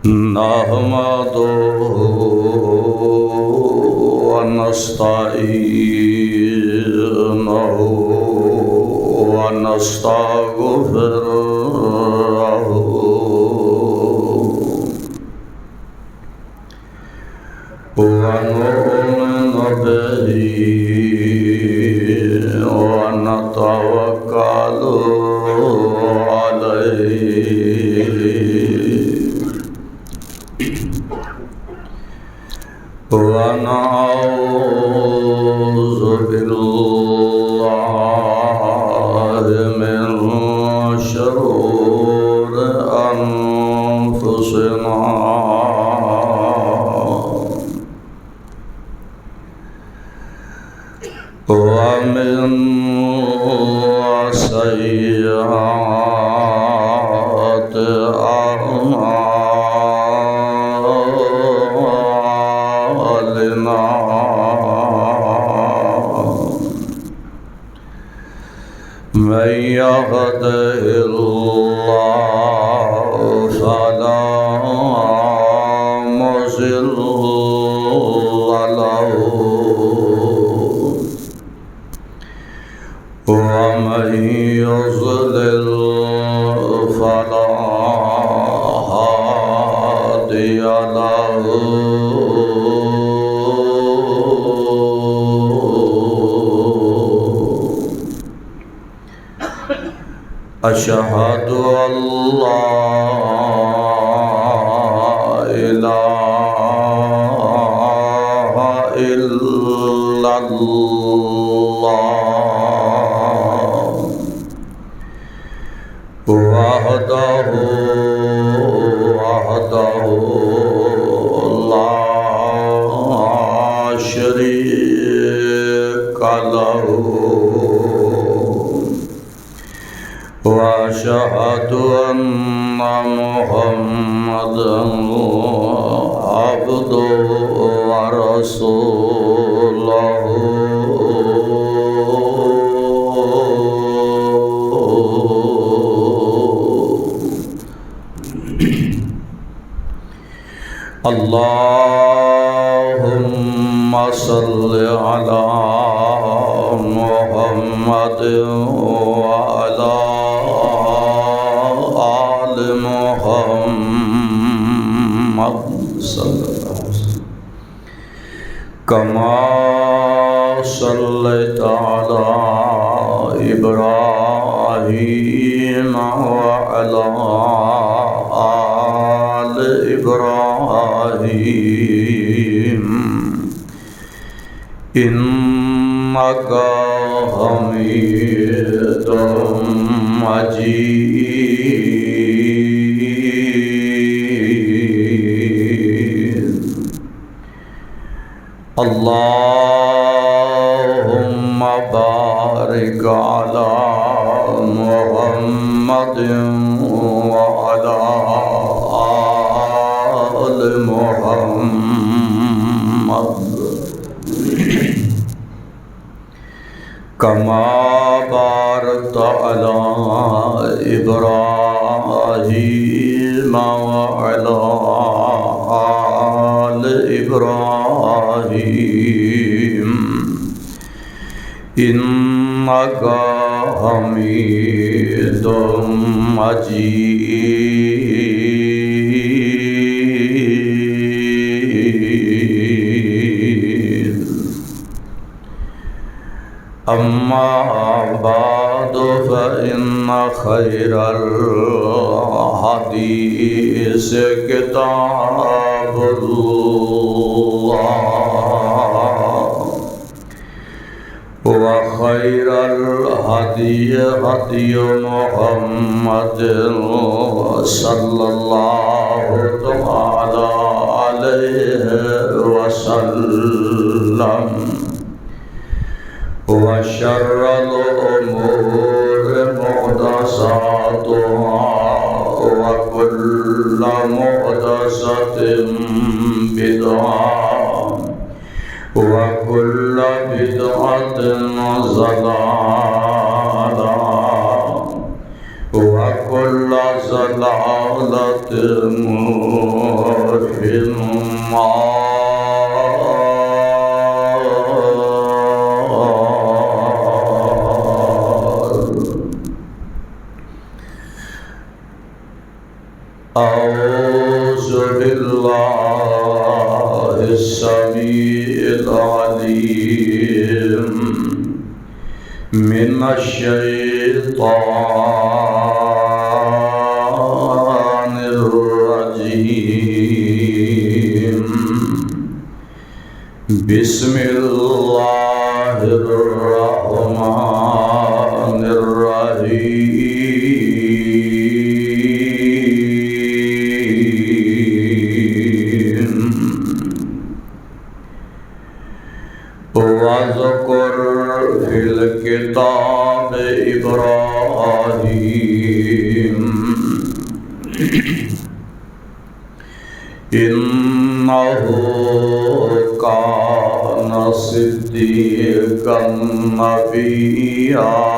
نحمده ونستعينه ونستغفره ونؤمن به ونتوكل عليه ونعوذ بالله من شرور أنفسنا ومن سيئات أعمالنا من يهده الله فلا مضل له ومن يضلل فلا هادي له أشهد أن لا إله إلا الله وحده لا شريك له وأشهد أن محمدا عبده ورسوله اللهم صل على محمد وعلى آل محمد صلى الله عليه وسلم كما صليت على إبراهيم وعلى آل إبراهيم إنك حميد مجيد اللهم بارك على محمد وعلى آل محمد كما باركت على إبراهيم وعلى آل إبراهيم إنك حميد مجيد أما بعد فإن خير الحديث كتاب الله وخير الهدي هدي محمد صلى الله تعالى عليه وسلم وشر الأمور محدثاتها وكل محدثة بدعة وكل بدعة ضلالة وكل ضلالة أعوذ بالله السميع العليم من الشيطان الرجيم بسم الله الرحمن الرحيم واذكر في الكتاب إبراهيم إنه كان صديقا نبيا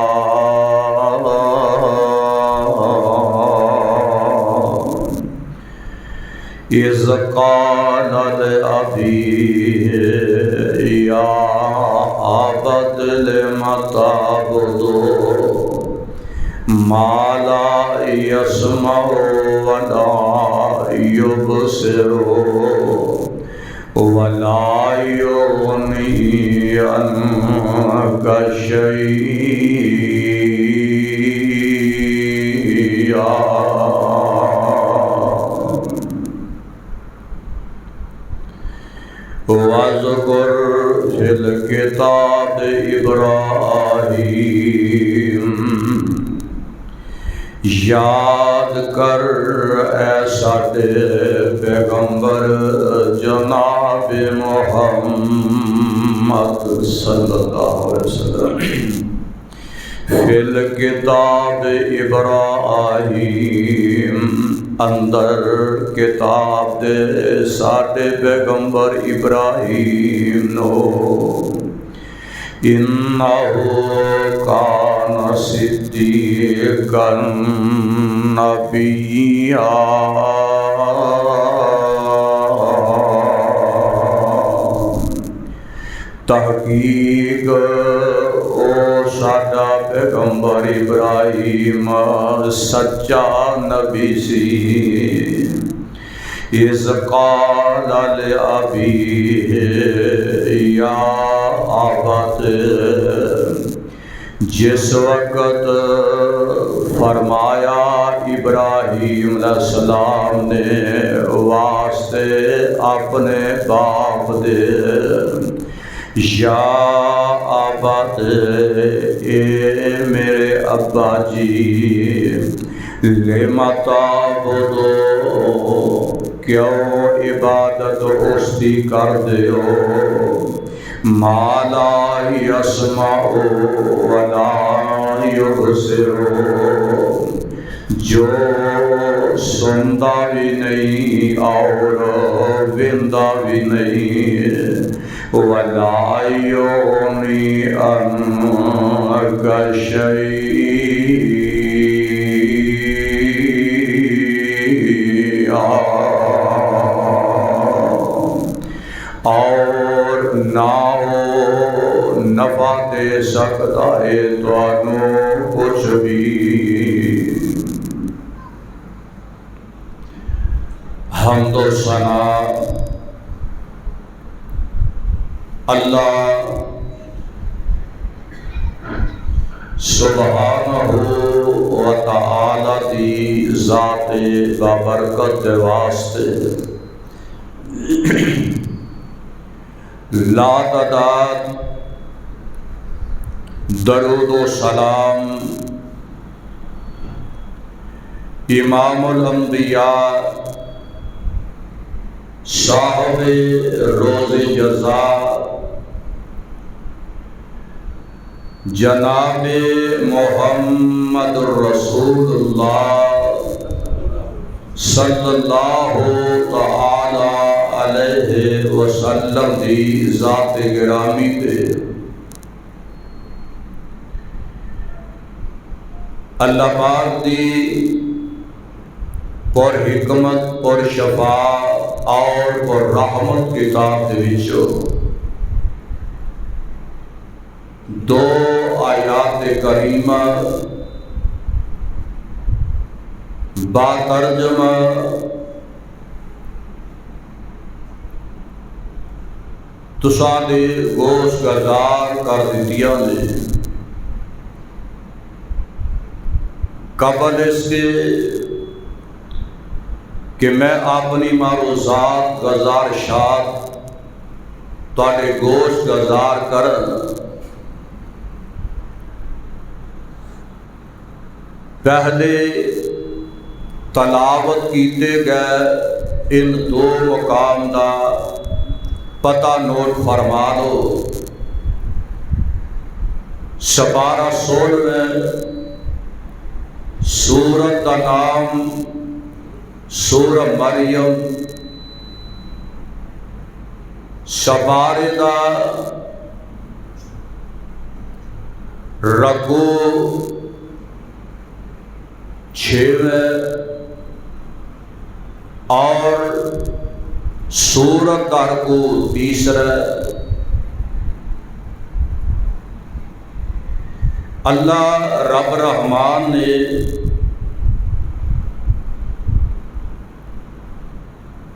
إذ قال لأبيه يا أبت لم تعبد ما لا يسمع ولا يبصر ولا يغني عنك شيئا واذكر في الكتاب إبراہیم یاد کر اے ساڈے پیغمبر جناب محمد صلی اللہ علیہ وسلم فی الکتاب ابراہیم اندر کتاب دے ساڈے پیغمبر ابراہیم نو انہو کان صدیقا نبیا تحقیق او ساڈا پیغمبر ابراہیم سچا نبی سی اذ قال لأبیہ یا ابت جس وقت فرمایا ابراہیم علیہ السلام نے واسطے اپنے باپ دے یا ابت اے میرے ابا جی لما تعبدو کیوں عبادت اس دی کر دیو ما لا یسمع ولا یبصر جو سندا بھی نہیں اور بندا بھی نہیں ولا یغنی عنک شیئا اور نہ نفع دے سکتا ہے تانوں کچھ بھی حمد و ثنا اللہ سبحانہ و تعالی دی ذات بابرکت دے واسطے لا تعداد درود و سلام امام الانبیاء صاحب روز جزا جناب محمد رسول اللہ صلی اللہ تعالی علیہ وسلم دی ذات گرامی پہ اللہ پاک دی پر حکمت پر شفا اور پر رحمت کتاب دے وچوں دو آیات کریمہ با ترجمہ تساں دے گوش گزار کر دتیاں نے قبل اس کے کہ میں اپنی معروضات گزارشات تواڈے گوش گزار کرن پہلے تلاوت کیتے گئے ان دو مقام دا پتہ نوٹ فرما دو۔ سپارہ 16 سورت کا نام سورہ مریم، سپارے دا رکوع 6 اور سورت کا رکوع 3۔ اللہ رب رحمان نے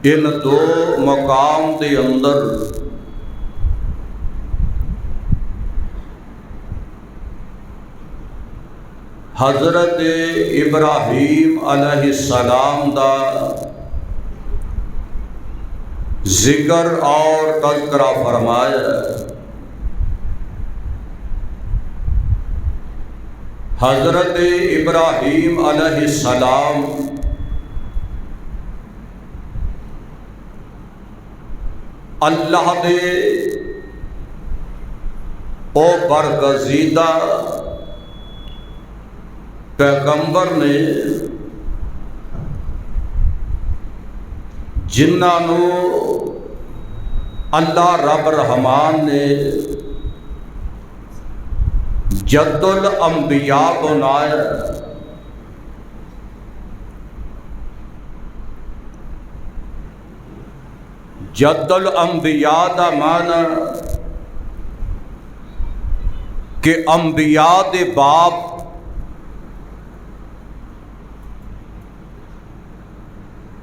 ان دو مقام کے اندر حضرت ابراہیم علیہ السلام دا ذکر اور تذکرہ فرمایا۔ حضرت ابراہیم علیہ السلام اللہ دے او برگزیدہ پیغمبر نے جنہاں نو اللہ رب رحمان نے جد الانبیاء بنایا۔ جد الانبیاء دا معنی کہ انبیاء دے باپ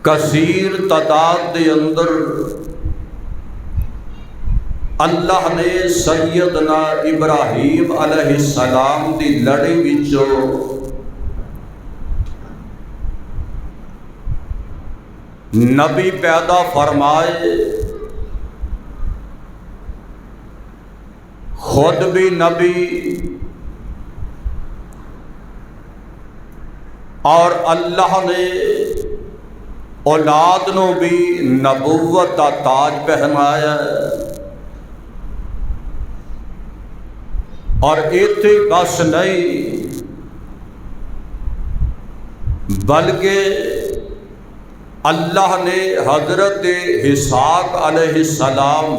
کثیر تعداد دے اندر اللہ نے سیدنا ابراہیم علیہ السلام دی لڑی وچوں نبی پیدا فرمائے، خود بھی نبی اور اللہ نے اولاد نو بھی نبوت کا تاج پہنایا، اور ایتھے بس نہیں بلکہ اللہ نے حضرت اسحاق علیہ السلام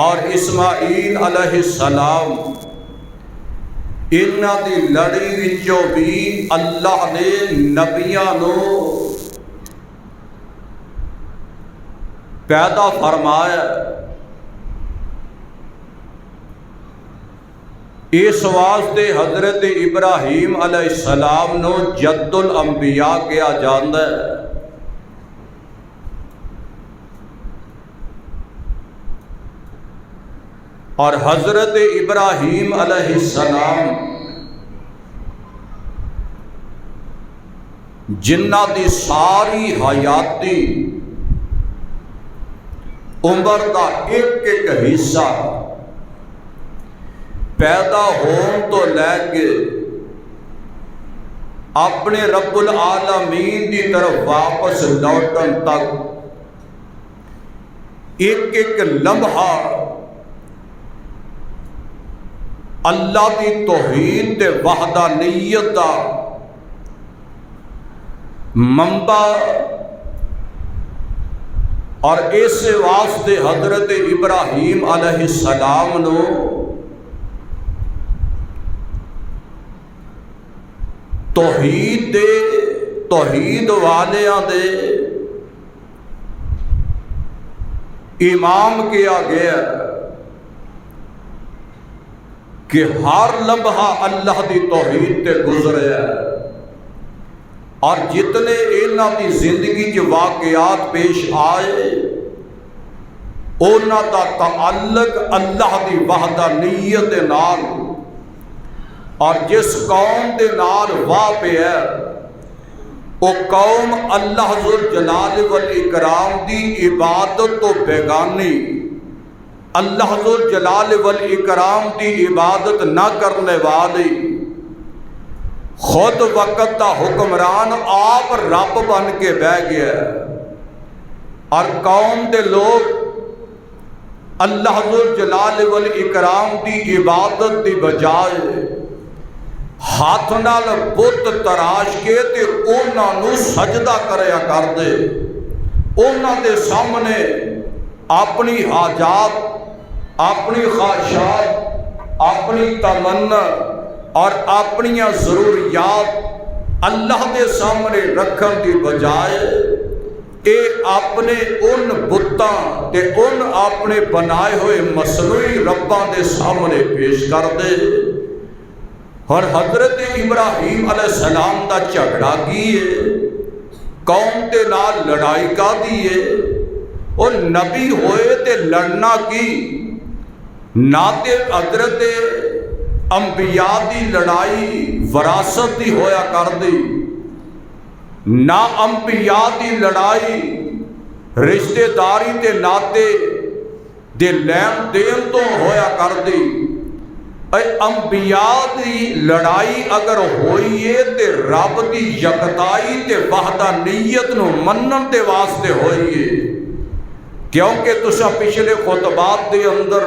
اور اسماعیل علیہ السلام انہاں دی لڑی وچوں بھی اللہ نے نبیاں نو پیدا فرمایا۔ اس واسطے حضرت ابراہیم علیہ السلام نو جد الانبیاء کیا جاندا ہے۔ اور حضرت ابراہیم علیہ السلام جنہ دی ساری حیاتی عمر دا ایک ایک حصہ پیدا ہون تو لے کے اپنے رب العالمین دی طرف واپس لوٹن تک ایک ایک لمحہ اللہ کی توحید تے وحدانیت دا منبع، اور اس واسطے حضرت ابراہیم علیہ السلام نو توحید دے توحید والیاں دے امام کیا گیا کہ ہر لمحہ اللہ دی توحید تے گزرے اور جتنے انہاں دی زندگی کے واقعات پیش آئے انہاں دا تعلق اللہ دی وحدانیت دے نال اور جس قوم دے نال واہ پہ ہے وہ قوم اللہ ذوالجلال والاکرام دی عبادت تو بیگانی، اللہ ذوالجلال والاکرام دی عبادت نہ کرنے والی، خود وقت دا حکمران آپ رب بن کے بہ گیا اور قوم دے لوگ اللہ ذوالجلال والاکرام دی عبادت دی بجائے ہاتھ نال بت تراش کے تے انہاں نو سجدہ کریا کر دے، انہاں دے سامنے اپنی حاجات، اپنی خواہشات، اپنی تمنا اور اپنی ضروریات اللہ دے سامنے رکھن دی بجائے اے اپنے ان بتاں تے ان اپنے بنائے ہوئے مصنوعی رباں دے سامنے پیش کر دے۔ اور حضرت ابراہیم علیہ السلام دا جھگڑا کیے، قوم تے نال لڑائی کا دیے، اور نبی ہوئے تے لڑنا کی نہ تے حضرت انبیاء دی لڑائی وراثت دی ہویا کر دی، نہ انبیاء دی لڑائی رشتہ داری تے ناتے دے لین دین تو ہویا کر دی۔ اے انبیاء دی لڑائی اگر ہوئی ہے تے رب دی یکتائی تے وحدانیت نو منن دے واسطے ہوئی ہے، کیونکہ تسا پچھلے خطبات دے اندر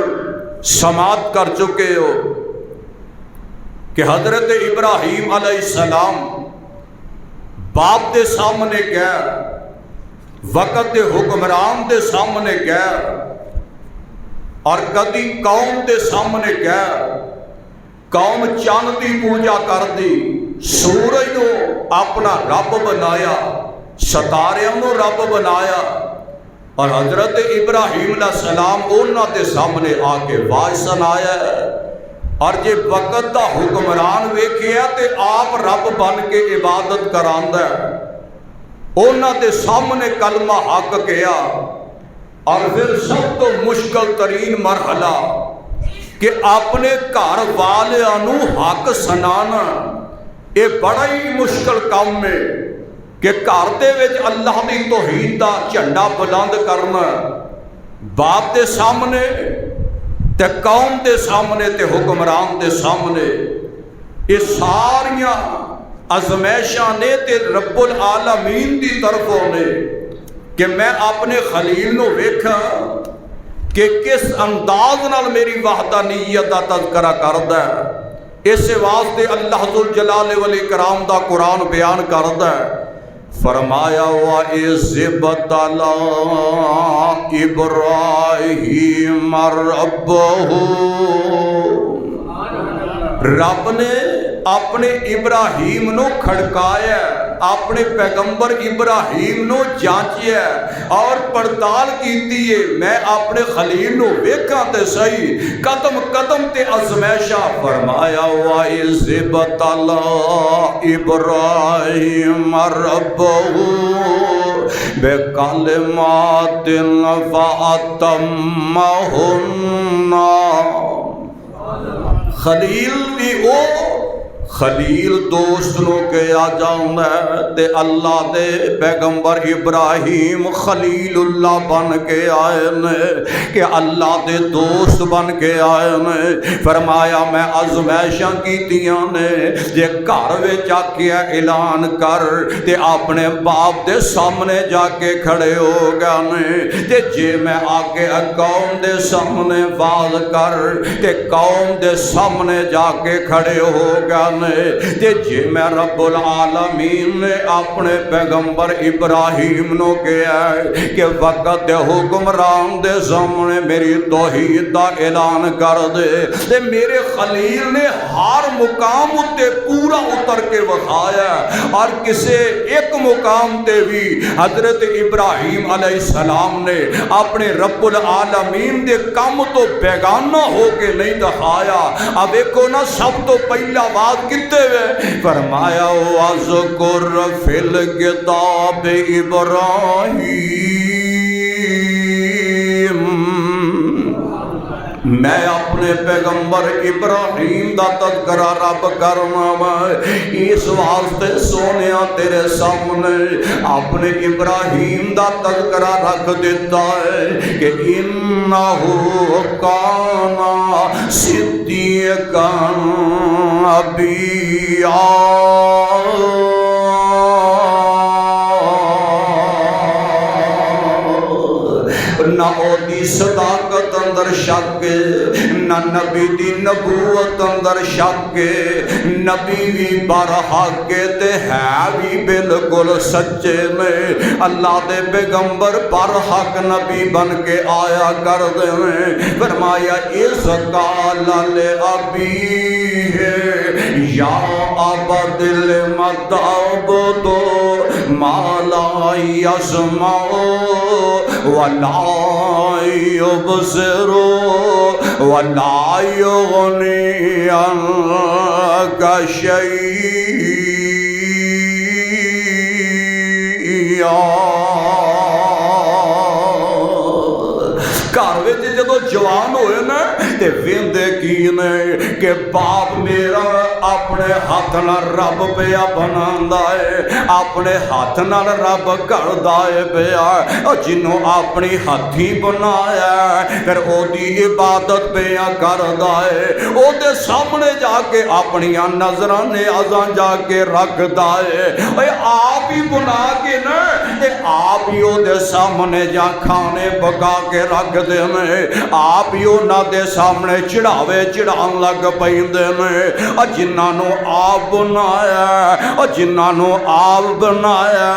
سماعت کر چکے ہو کہ حضرت ابراہیم علیہ السلام باپ دے سامنے گیا، وقت دے حکمران دے سامنے گیا اور کدی قوم دے سامنے گیا، قوم چاند دی پوجا کر دی، سورج نو اپنا رب بنایا، ستاریاں نو رب بنایا، اور حضرت ابراہیم علیہ السلام انہاں دے سامنے آ کے واج سنایا ہے، اور جے وقت دا حکمران ویکھیا تے آپ رب بن کے عبادت کراندا ہے، انہاں دے سامنے کلمہ حق کیا، اور پھر سب تو مشکل ترین مرحلہ کہ اپنے گھر والیاں نو حق سنانا، یہ بڑا ہی مشکل کام ہے کہ گھر دے وچ اللہ دی توحید دا جھنڈا بلند کرنا، باپ دے سامنے تے قوم دے سامنے تے حکمران دے سامنے، یہ ساریاں آزمائشاں نے تے رب العالمین دی طرفوں نے کہ میں اپنے خلیل نو ویکھا کہ کس انداز نال میری وحدانیت دا تذکرہ کردا ہے، اس واسطے اللہ ذوالجلال والاکرام دا قرآن بیان کردا ہے، فرمایا وَإِذِ ابْتَلَىٰ إِبْرَاهِيمَ رَبُّهُ، رب نے اپنے ابراہیم نو کھڑکایا، اپنے پیغمبر ابراہیم نو جانچیا اور پڑتال کیتی ہے، میں اپنے خلیل نو ویکھاں تے صحیح، قدم قدم تے آزمائشاں، فرمایا وَإِذِ ابْتَلَىٰ إِبْرَاهِيمَ رَبُّهُ بِكَلِمَاتٍ فَأَتَمَّهُنَّ۔ خلیل بھی او خلیل دوست نو کیا جاؤں ہے تے اللہ دے پیغمبر ابراہیم خلیل اللہ بن کے آئے نے کہ اللہ دے دوست بن کے آئے نے، فرمایا میں آزمائشاں کیتیاں نے، جے گھر وچ آ کے اعلان کر تے اپنے باپ دے سامنے جا کے کھڑے ہو گیا نے، تے جے میں آ کے قوم دے سامنے واز کر تے قوم دے سامنے جا کے کھڑے ہو گیا نے تے جے میں رب العالمین نے اپنے پیغمبر ابراہیم نو کہا ہے کہ وقت حکمران دے سامنے میری توحید دا اعلان کر دے تے میرے خلیل نے ہر مقام تے پورا اتر کے وکھایا اور کسے ایک مقام تے بھی حضرت ابراہیم علیہ السلام نے اپنے رب العالمین دے کام تو بیگانہ ہو کے نہیں دکھایا۔ اب ایک نا سب تو پہلا بات کتے ہوئے فرمایا وَاذْكُرْ فِي الْكِتَابِ إِبْرَاهِيمَ، میں اپنے پیغمبر ابراہیم دا تذکرہ رب کرنا اس واسطے سونیا تیرے سامنے اپنے ابراہیم دا تذکرہ رکھ دیتا ہے کہ انہو کانا صدیقا نبیّا، نہ او دی صداقت اندر شک نہ نبی دی نبوت اندر شک نبی بھی برحق تے ہے بھی بالکل سچے میں اللہ دے پیغمبر برحق نبی بن کے آیا کر دے میں فرمایا اس قال لأبیہ یا عبد المدعب تو مالا یسمع ولا يبصر ولا يغني عنك شيئا۔ گھر وچ جدو جوان ہوئے نا تے ویندے کی نے کہ باپ میرا اپنے ہاتھ نال رب پیا بناندا ہے، اپنے ہاتھ نال رب کردا ہے پیا، او جنوں اپنی ہاتھی بنایا پھر او دی عبادت پیا کردا ہے، او دے سامنے جا کے اپنی نظراں نیازاں جا کے رکھدا ہے، اے آپ ہی بنا کے نا تے آپ ہی او دے سامنے جا کھانے پکا کے رکھ دے میں، آپ ہی انہاں دے سامنے چڑھاوے چڑھان لگ پیندے میں، اور جنہاں نو آپ بنایا اور جنہاں نو آپ بنایا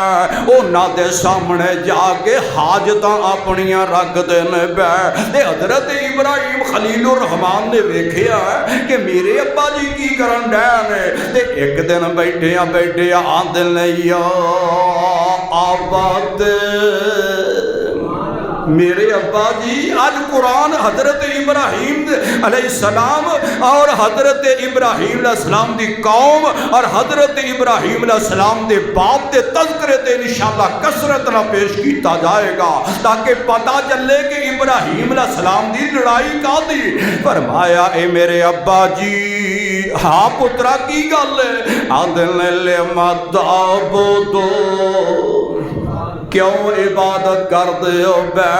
انہاں دے سامنے جا کے حاجتاں اپنیاں رکھ دے نے بے تے حضرت ابراہیم خلیل الرحمان نے ویکھیا کہ میرے ابا جی کی کرن ڈے نے تے ایک دن بیٹھیا بیٹھیا آندے نے یا آباد میرے ابا جی آج قرآن حضرت ابراہیم علیہ السلام اور حضرت ابراہیم علیہ السلام دی قوم اور حضرت ابراہیم علیہ السلام دے باپ دے تذکرے تے انشاءاللہ کثرت نہ پیش کیتا جائے گا تاکہ پتہ چلے کہ ابراہیم علیہ السلام دی لڑائی کا دی۔ فرمایا اے میرے ابا جی ہاں پترا کی گل ہے آدھنے لے مدعبدو کیوں عبادت کر دے ہو بے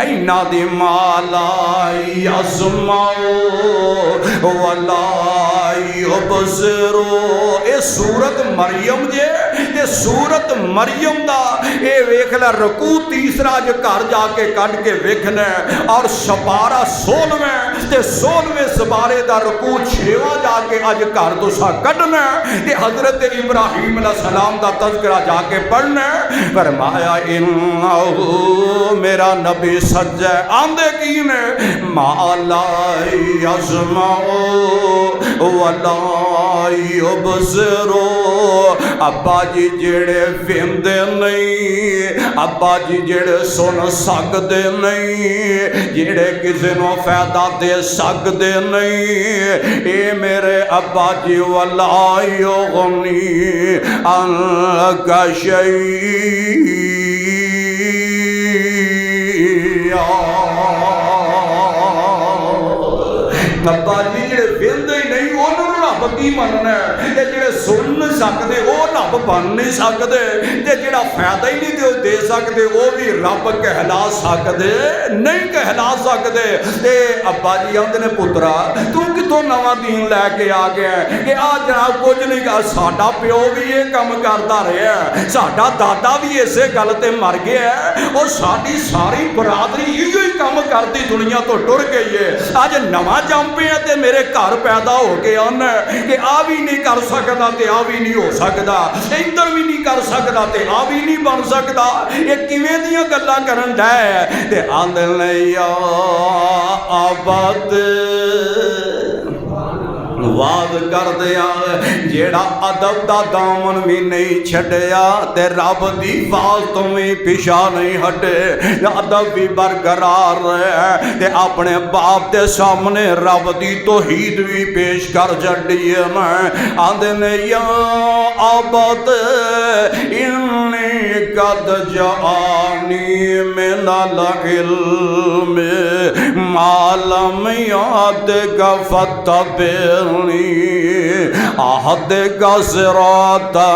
اینا دی مالا یسمع ولا یبصر۔ اے سورت مریم جے تے سورت مریم دا اے ویکھنا رکوع تیسرا جو گھر جا کے کٹ کے ویکھنا اور سپارہ 16ویں تے 16ویں سپارے دا رکوع 6واں جا کے اج گھر تساں کڈنا تے حضرت ابراہیم علیہ السلام دا تذکرہ جا کے پڑھنا۔ فرمایا انہو میرا نبی سچ ہے آندے کی نے ما لا یسمع ولا یبصر۔ ابا جی جڑے ویندے نہیں ابا جی جڑے سن سکدے نہیں جڑے کسی نو فائدہ دے سکدے نہیں اے میرے ابا جی ولا یغنی عنک شیئا۔ ابا جی جڑے ویندے ہی نہیں انہوں رب کی مننا ہے تے جڑے سن نہیں سکتے وہ رب بن نہیں سکتے تے جڑا فائدہ ہی نہیں دے سکتے وہ بھی رب کہلا سکتے نہیں کہلا سکتے۔ تے ابا جی آندے نے پترا تو کتوں نواں دین لے کے آ گیا ہے کہ آ جناب کچھ نہیں کہا ساڈا پیو بھی یہ کام کرتا رہا ہے ساڈا دادا بھی اسے گل تے مر گیا ہے اور ساری ساری برادری یہ کام کرتی دنیا تو ٹر گئی ہے۔ اج نواں جم پیا تے میرے گھر پیدا ہو کے آنا کہ آ بھی نہیں کر سکتا تے آ بھی نہیں ہو سکتا، ادھر بھی نہیں کر سکتا تے آ بھی نہیں بن سکتا، یہ کیویں دیاں گلاں کرن ڈے تے آندے نے یا آباد واز کر دیا جیڑا ادب دا دامن بھی نہیں چھڈیا تے رب دی فاز تو بھی پیچھا نہیں ہٹے، ادب بھی برقرار رہے تے اپنے باپ دے سامنے رب دی توحید بھی پیش کر چھڈی ہے۔ میں آندے نے یا عبد انی قد جانی من العلم ما لم یعدک فتبع آہد کا صراطا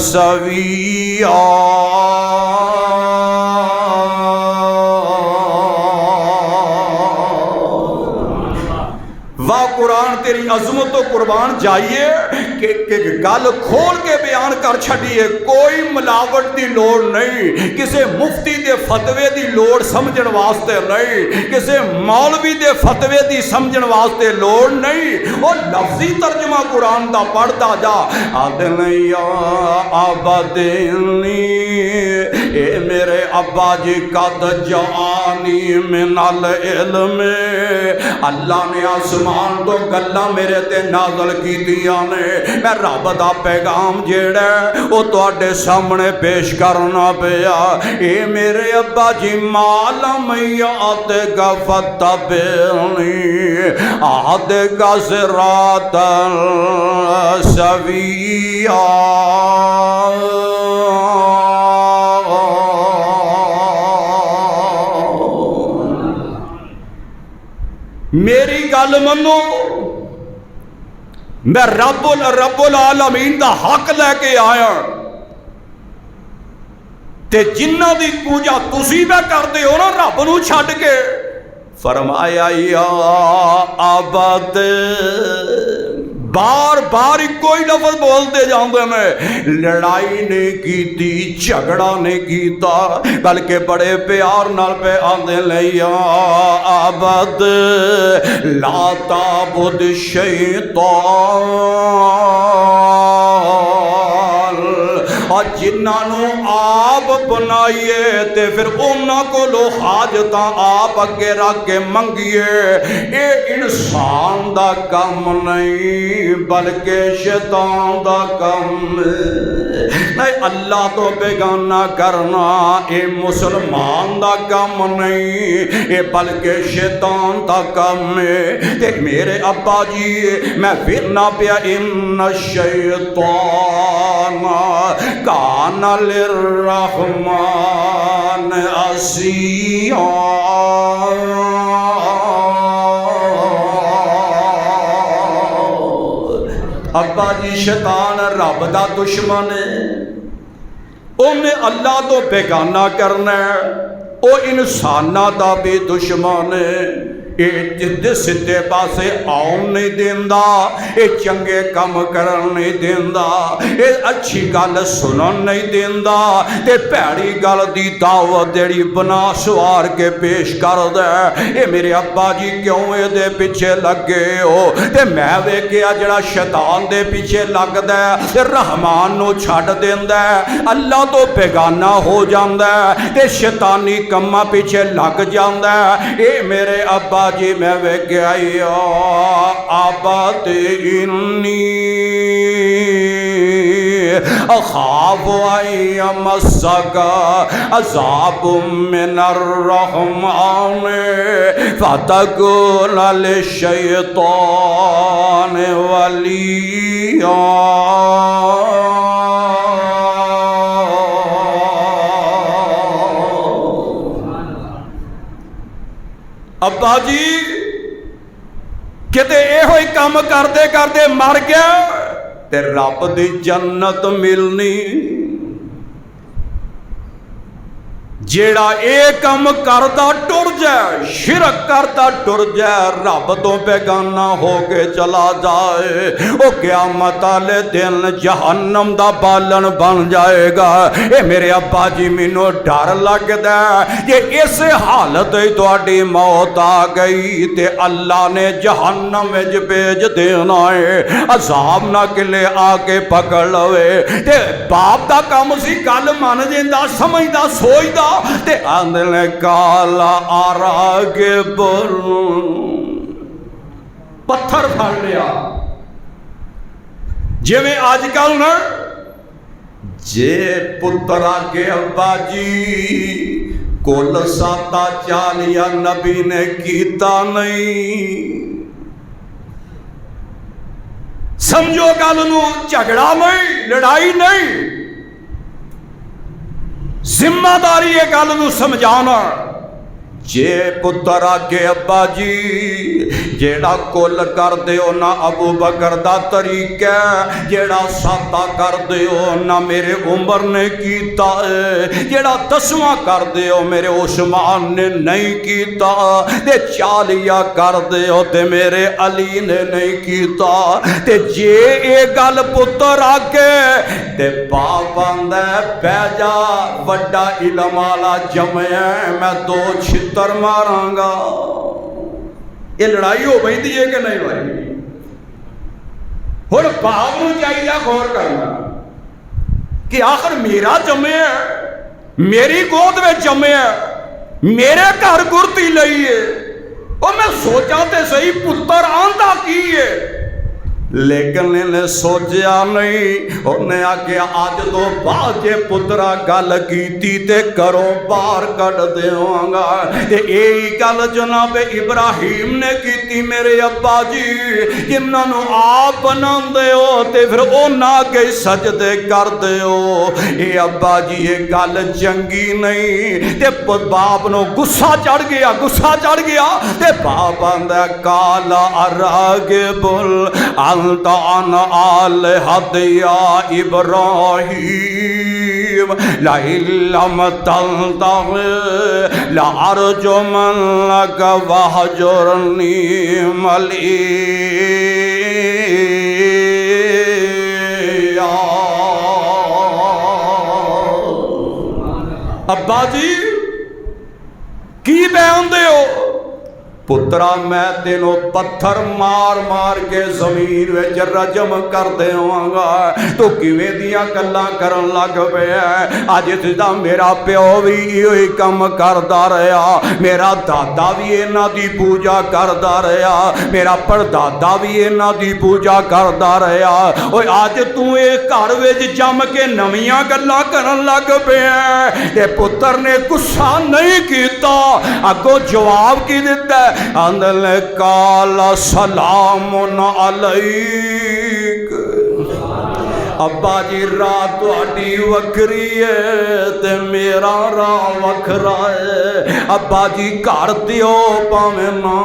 سویا۔ واہ قرآن تیری عظمت و قربان جائیے کہ گل کھول کے بیان کر چھڑیے، کوئی ملاوٹ دی لوڑ نہیں، کسے مفتی دے فتوے دی لوڑ سمجھن واسطے نہیں، کسے مولوی دے فتوے دی سمجھن واسطے لوڑ نہیں، وہ لفظی ترجمہ قرآن دا پڑھتا جا۔ آدن یا عبدنی اے میرے ابا جی قد جانی من العلم، اللہ نے آسمان تو گلاں میرے تے نازل کی دیاں نے، میں رب دا پیغام جیڑا وہ تواڈے سامنے پیش کرنا پیا۔ اے میرے ابا جی مالم یعدک فتبعنی اہدک صراطا سویا۔ میری گل منو، میں رب العالمین دا حق لے کے آیا تے جنہ دی پوجا تسی میں کردے ہو نا رب نو چھڈ کے، فرمایا یا عبد، بار بار کوئی لفظ بولتے جاندے میں، لڑائی نہیں کیتی، جھگڑا نہیں کیتا، بلکہ بڑے پیار نال پہ آندے لے یا عبد لا تعبد الشیطان، اور جنہاں آپ بنائیے تے پھر انہاں کو لو حاجتاں آپ اگے رکھ کے منگیے، اے انسان دا کم نہیں بلکہ شیطان دا کم نہیں، اللہ تو بیگانہ کرنا اے مسلمان دا کم نہیں، اے بلکہ شیطان دا کم ہے۔ تے میرے ابا جی میں پھر نہ پیا ان الشیطان کان للرحمن عصیا، ابا جی شیطان رب دا دشمن ہے، انہیں اللہ تو بیگانہ کرنا ہے، او انسانہ دا بھی دشمن ہے، اے جدے سدھے پاسے آؤن نہیں دیندہ، اے چنگے کم کرن نہیں دیندہ، اے اچھی گل سنن نہیں دیندہ، تے پیڑی گل دی دعوت دیڑی بنا سوار کے پیش کر دے۔ اے میرے ابا جی کیوں اے دے پیچھے لگے ہو؟ تے میں ویکھیا جڑا شیطان دے پیچھے لگ دے تے رحمان نو چھڈ دیندا ہے، اللہ تو بیگانہ ہو جاندا ہے تے شیطانی کماں پیچھے لگ جاندا ہے۔ اے میرے ابا جی میں ویکھیا یا عبد انی اخاف ان یمسک عذاب من الرحمن فتکون للشیطان ولیا۔ ابا جی کتے اے ہوئی کام کردے کردے مر گیا تے رب دی جنت ملنی، جیڑا اے کم کردا ٹر جائے، شرک کردا ٹر جائے، رب تو بیگانہ ہو کے چلا جائے، او قیامت والے دن جہنم دا بالن بن جائے گا۔ اے میرے ابا جی مینوں ڈر لگدا کہ اس حالت تہاڈی موت آ گئی تے اللہ نے جہنم وچ بھیج دینا ہے، عذاب نہ کلے آ کے پکڑ لوے۔ تے باپ دا کم سی گل من جیندا، سمجھدا، سوچدا تے آندے کالا راغب پتھر پھڑ لیا۔ جویں اج کل نا جے پتر آگے ابا جی کل ساتا چالیا نبی نے کیتا نہیں، سمجھو گل نو جھگڑا نہیں، لڑائی نہیں، ذمہ داری ہے گل نو سمجھانا۔ جے پتر آگے ابا جی جیڑا کل کر دیو نہ ابو بکر دا طریقہ، جیڑا ساتا کر دیو نہ میرے عمر نے کیتا ہے، جیڑا 10واں کر دیو میرے عثمان نے نہیں کیتا، تے 40 کر دیو تے میرے علی نے نہیں کیتا۔ تے جے اے گل پتر آگے تے باپ آندا بہ جا وڈا علم والا جمع میں 2 چھتر ماراں گا۔ یہ لڑائی ہو پئی ہے کہ نہیں ہوئی؟ ہن باپ نوں چاہیے غور کرنا کہ آخر میرا جمع ہے، میری گود میں جمع ہے، میرے گھر گرتی لئی ہے، اور میں سوچا تے صحیح پتر آندا کی ہے، لیکن انہیں سوچیا نہیں۔ انہیں آگیا آج تو بعد جے پترا گل کیتی تے کروں باہر کٹ دیواں گا۔ تے یہی گل جناب ابراہیم نے کیتی میرے ابا جی، جنہاں نو آپ بناندے ہو تے پھر انہاں کے سجدے کر دے ہو۔ اے ابا جی یہ گل چنگی نہیں۔ تے باپ نو غصہ چڑھ گیا، غصہ چڑھ گیا تے باپ آندا کالا راغب انت عن آلہتی یا ابراہیم لئن لم تنتہ لأرجمنک واہجرنی ملیا۔ ابا جی کی بیان دے ہو؟ پترا میں تینوں پتھر مار مار کے زمین وچ رجم کر دیواں گا۔ تو کیویں دیاں گلاں کرن لگ پیا؟ اج تدا میرا پیو بھی ایہی کم کردا رہیا، میرا دادا بھی انہاں دی پوجا کردا رہیا، میرا پردادا بھی انہاں دی پوجا کردا رہیا۔ اوے اج تو اے گھر وچ جم کے نویاں گلاں کرن لگ پیا۔ تے پتر نے غصہ نہیں کیتا، اگوں جواب کی دتا ہے؟ اندل کالا سلام علیک۔ ابا جی راہ تہاڈی وکری ہے تے میرا راہ وکھرا ہے۔ ابا جی گھر دیو پاویں نہ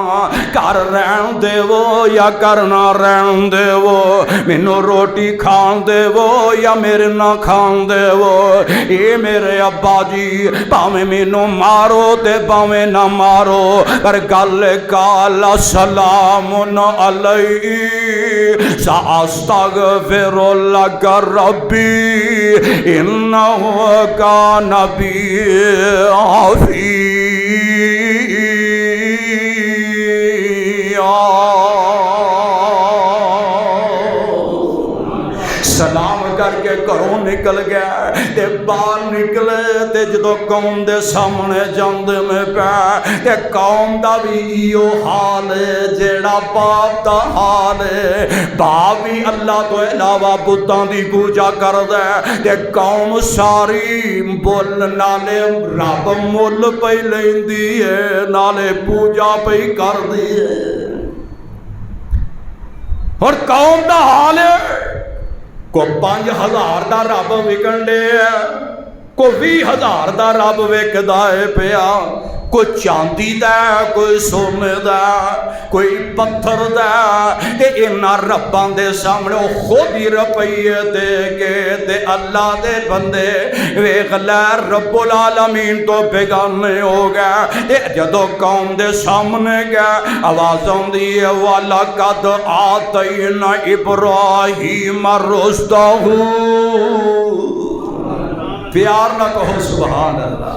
گھر رہن دیو یا گھر نہ رہن دیو، مینوں روٹی کھان دیو یا میرے نہ کھان دیو۔ اے میرے ابا جی پاویں مینوں مارو تے پاویں نہ مارو، پر گل کالا سلام علیک ساستغفر لک ربی انہو کان بی حفیظ۔ سلام کر کے گھروں نکل گیا تے باہر نکلے تے جدو قوم دے سامنے جاندے میں پیا تے قوم دا بھی ایو حال ہے جیڑا باپ دا حال ہے۔ باپ بھی اللہ تو علاوہ بتاں دی پوجا کردا ہے تے قوم ساری بول نالے رب مول پئی لیندی ہے، نالے پوجا پئی کردی ہے۔ اور قوم دا حال ہے کو 5000 دا رب وکن دے کوئی 20,000 دا رب ویکھدا ہے پیا، کوئی چاندی دا، کوئی سونے دا، کوئی پتھر دا، تے انہاں رباں دے سامنے خود ہی روپیے دے کے تے اللہ دے بندے ویکھ لے رب العالمین تو بیگانے ہو گئے۔ تے جدو قوم دے سامنے گئے آواز آندی ہے وَلَقَدْ آتَيْنَا إِبْرَاهِيمَ رُشْدَهُ، پیار نہ کہو سبحان اللہ۔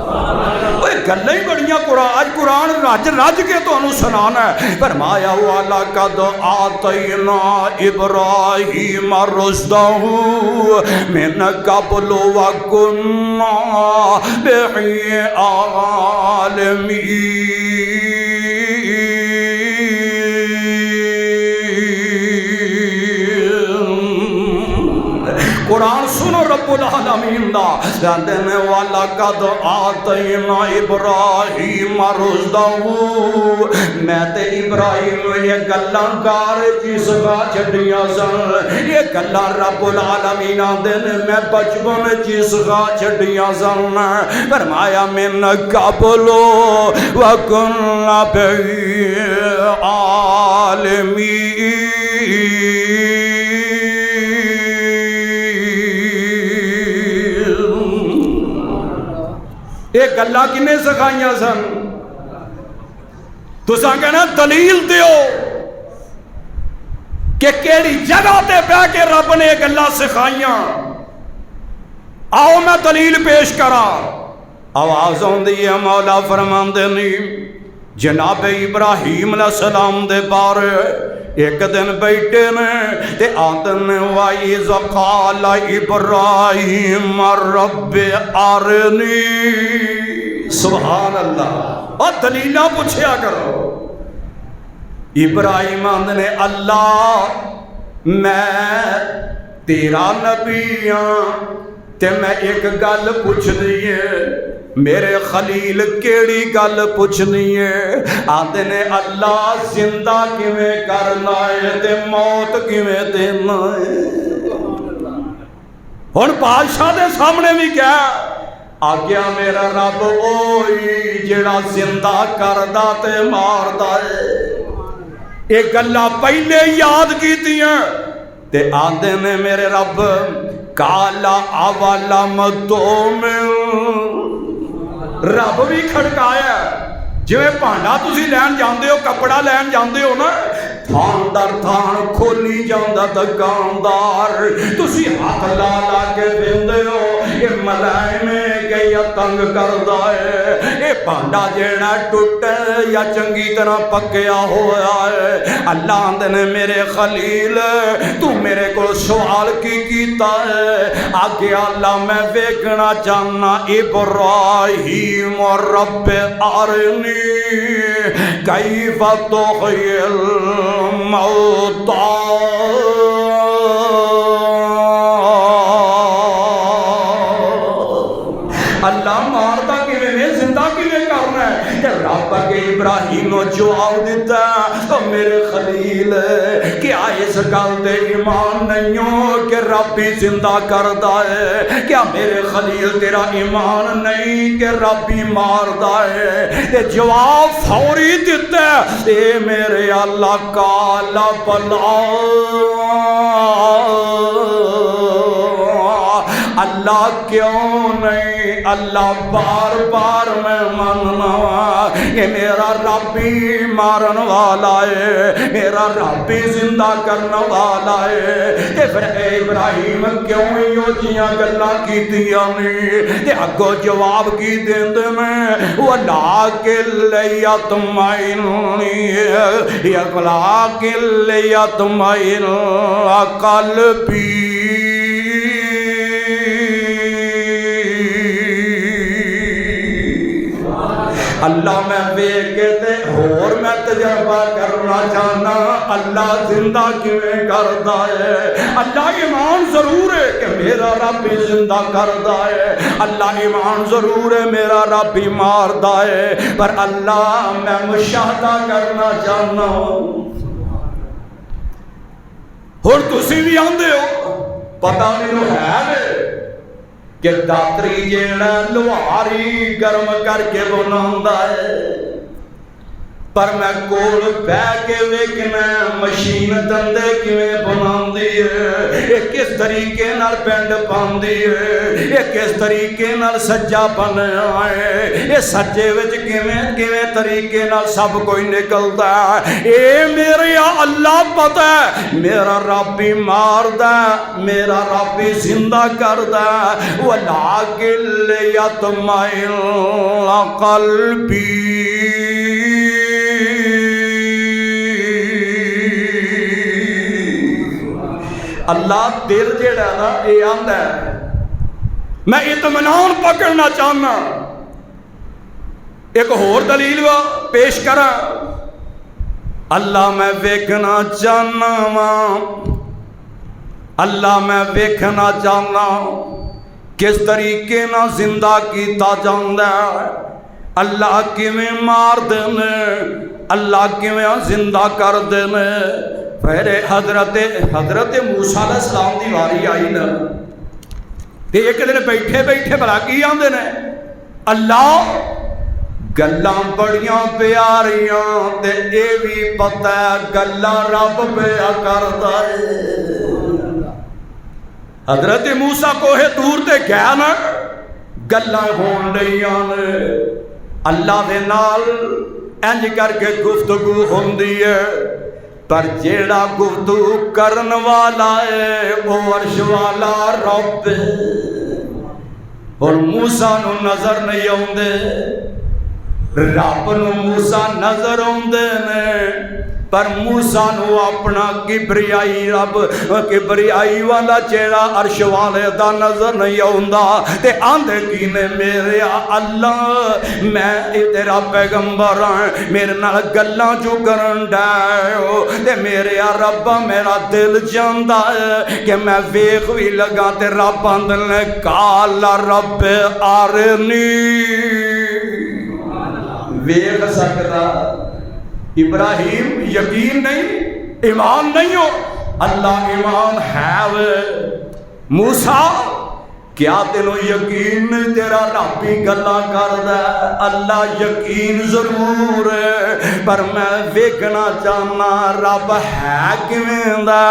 وہ گلیں ہی بڑیاں قرآن، آج قرآن رج رج کے تو انہوں سنانا ہے۔ فرمایا وَلَقَدْ آتَيْنَا إِبْرَاهِيمَ رُشْدَهُ مِنْ قَبْلُ وَكُنَّا بِهِ عَالِمِينَ۔ قرآن سنو رب العالمین دا کہتے ہیں وَلَقَدْ آتَيْنَا إِبْرَاهِيمَ رُشْدَهُ، میں تے ابراہیم یہ گلاں کار جس کا چھڈیاں سن، یہ گلاں رب العالمین دے میں بچپن جس کا چھڈیاں سن۔ فرمایا من قبل وَكُنَّا بِهِ عَالِمِينَ۔ یہ گلہ کنے سکھائیاں سن؟ تساں کہنا دلیل دیو کہ کیڑی جگہ تے پہ کے رب نے گلہ سکھائیاں، آؤ میں دلیل پیش کرا۔ آواز ہوندی ہے مولا فرماندے نہیں جناب ابراہیم علیہ السلام دے بارے ایک دن بیٹھے نے تے آدن وَإِذْ قَالَ إِبْرَاهِيمَ رَبِّ أَرِنِي، سبحان اللہ۔ اور دلیلہ پوچھیا کرو۔ ابراہیم آدھنے اللہ میں تیرا نبی ہاں تے میں ایک گل پوچھ دیئے، میرے خلیل کیڑی گل پوچھنی ہے؟ آدھے نے اللہ زندہ کیویں کرنا ہے تے موت کیویں دینا ہے۔ ہن بادشاہ دے سامنے بھی کیا آگیا میرا رب اوہی جڑا زندہ کردا تے ماردا ہے۔ ایک گلاں پہلے یاد کیتیاں تے آدھے نے میرے رب کالا اولم تؤمن، رب بھی کھڑکایا جویں پانڈا تسی لین جاندے ہو، کپڑا لین جاندے ہو نا، تھان در تھان کھولی جاندا دکاندار، تسی ہاتھ لا لا کے دیندے ہو یہ ملائمے گئی تنگ کردا ہے، یہ پانڈا جیڑا ٹوٹے یا چنگی طرح پکیا ہوا ہے۔ اللہ نے میرے خلیل تو میرے کو سوال کی کیتا ہے؟ آگے اللہ میں ویکھنا چاہنا ابراہیم رب ارنی کیف تحیی الموتى، اللہ مارتا کیویں زندہ کیویں کرنا ہے؟ کہ رب کے ابراہیم نو جواب دیتا تو میرے خلیل کیا اس گل تے ایمان نہیں ہو کہ رب ہی زندہ کردا ہے؟ کیا میرے خلیل تیرا ایمان نہیں کہ رب ہی ماردا ہے؟ تے جواب فوری دیتا ہے اے میرے اللہ کالا بلا، اللہ کیوں نہیں؟ اللہ بار بار میں مننا کہ میرا رب ہی مارن والا ہے، میرا رب ہی زندہ کرنے والا ہے۔ تے پھر اے ابراہیم کیوں ہی جیاں گلاں کیتیاں نہیں؟ تے اگوں جواب کی دیندے میں وَلَٰكِن لِّيَطْمَئِنَّ قَلْبِي، اللہ میں ویکھتے اور میں تجربہ کرنا چاہنا اللہ زندہ کیویں کردا ہے۔ اللہ ایمان ضرور ہے کہ میرا رب ہی زندہ کردا ہے، اللہ ایمان ضرور ہے میرا رب ہی ماردا ہے، پر اللہ میں مشاہدہ کرنا چاہنا ہوں۔ اور تسی بھی آندے ہو پتہ نہیں ہے کہ داتری جیڑا لوہاری گرم کر کے بناوندا ہے، پر میں کول بہ کے ویکھنا مشین دندے کیویں بناندی ہے، یہ کس طریقے نال پینڈ پاندی ہے، یہ کس طریقے نال سجا بنیا ہے، یہ سجے وچ کیویں طریقے نال سب کوئی نکلدا ہے۔ اے میرے اللہ پتہ ہے میرا رب ہی ماردا ہے، میرا رب ہی زندہ کردا ہے۔ وَلَٰكِن لِّيَطْمَئِنَّ قَلْبِي، اللہ دل جیڑا نا یہ آندا ہے میں اطمینان پکڑنا چاہنا۔ ایک اور دلیل پیش کرا، اللہ میں ویکھنا چاہنا وا، اللہ میں ویکھنا چاہنا کس طریقے نہ زندہ کیتا جاندا ہے، اللہ کیویں مار دینے، اللہ کیویں زندہ کر دینے۔ پھر حضرت موسیٰ علیہ السلام دی واری آئی نا، تے ایک دن بیٹھے بیٹھے بھلا کی آندے نے، اللہ گلاں بڑیاں پیاریاں تے اے بھی پتہ ہے گلاں رب پیا کردا ہے۔ حضرت موسیٰ کوہ طور تے گیا نا، گلاں ہون ڈیاں نے، اللہ دے نال انج کر کے گفتگو ہوندی ہے، پر جیڑا گفتگو کرن والا ہے وہ عرش والا رب ہے۔ اور موسیٰ نو نظر نہیں آوندے، رب نو موسیٰ نظر آوندے نے، پر موسیٰ نو اپنا کبریائی رب کبریائی والا چہرہ عرش والے دا نظر نہیں آوندا، تے آندے کی نے میرے اللہ میں تیرا پیغمبر ہاں، میرے نال گلاں جو کرن ڈاؤ، تے میرے رب میرا دل جاندا ہے کہ میں ویکھ وی لگا تے رب آندے نے قال رب ارنی، ویکھ سکدا ابراہیم یقین نہیں، ایمان نہیں ہو، اللہ ایمان ہے وے۔ موسیٰ کیا تینوں یقین نہیں تیرا رب ہی گلاں کردا ہے؟ اللہ یقین ضرور ہے، پر میں ویکھنا چاہنا رب ہے کیویں دا،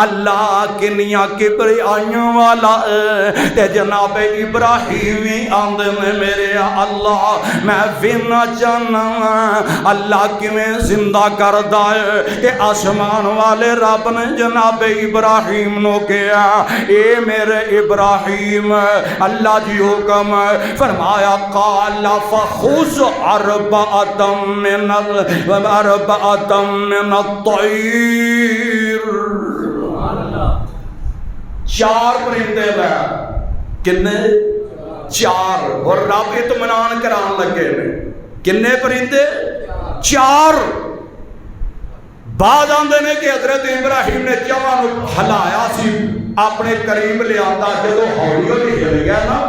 اللہ کنیاں کبریائیاں والا ہے۔ تے جناب ابراہیم ہی آندے نے میرے اللہ میں ویکھنا چاہنا اللہ کیویں زندہ کردا ہے۔ تے آسمان والے رب نے جناب ابراہیم نو کہا اے میرے ابراہیم، اللہ جی حکم فرمایا قال فخذ اربعۃ من الطیر، چار پرندے لے، کنے؟ چار، اور رب اطمینان کران لگے نے، کنے پرندے؟ چار۔ بعد آندے نے کہ حضرت ابراہیم نے چواں نو ہلایا سی اپنے قریب لے آتا، جدو ہولی ہولی ہل گیا نا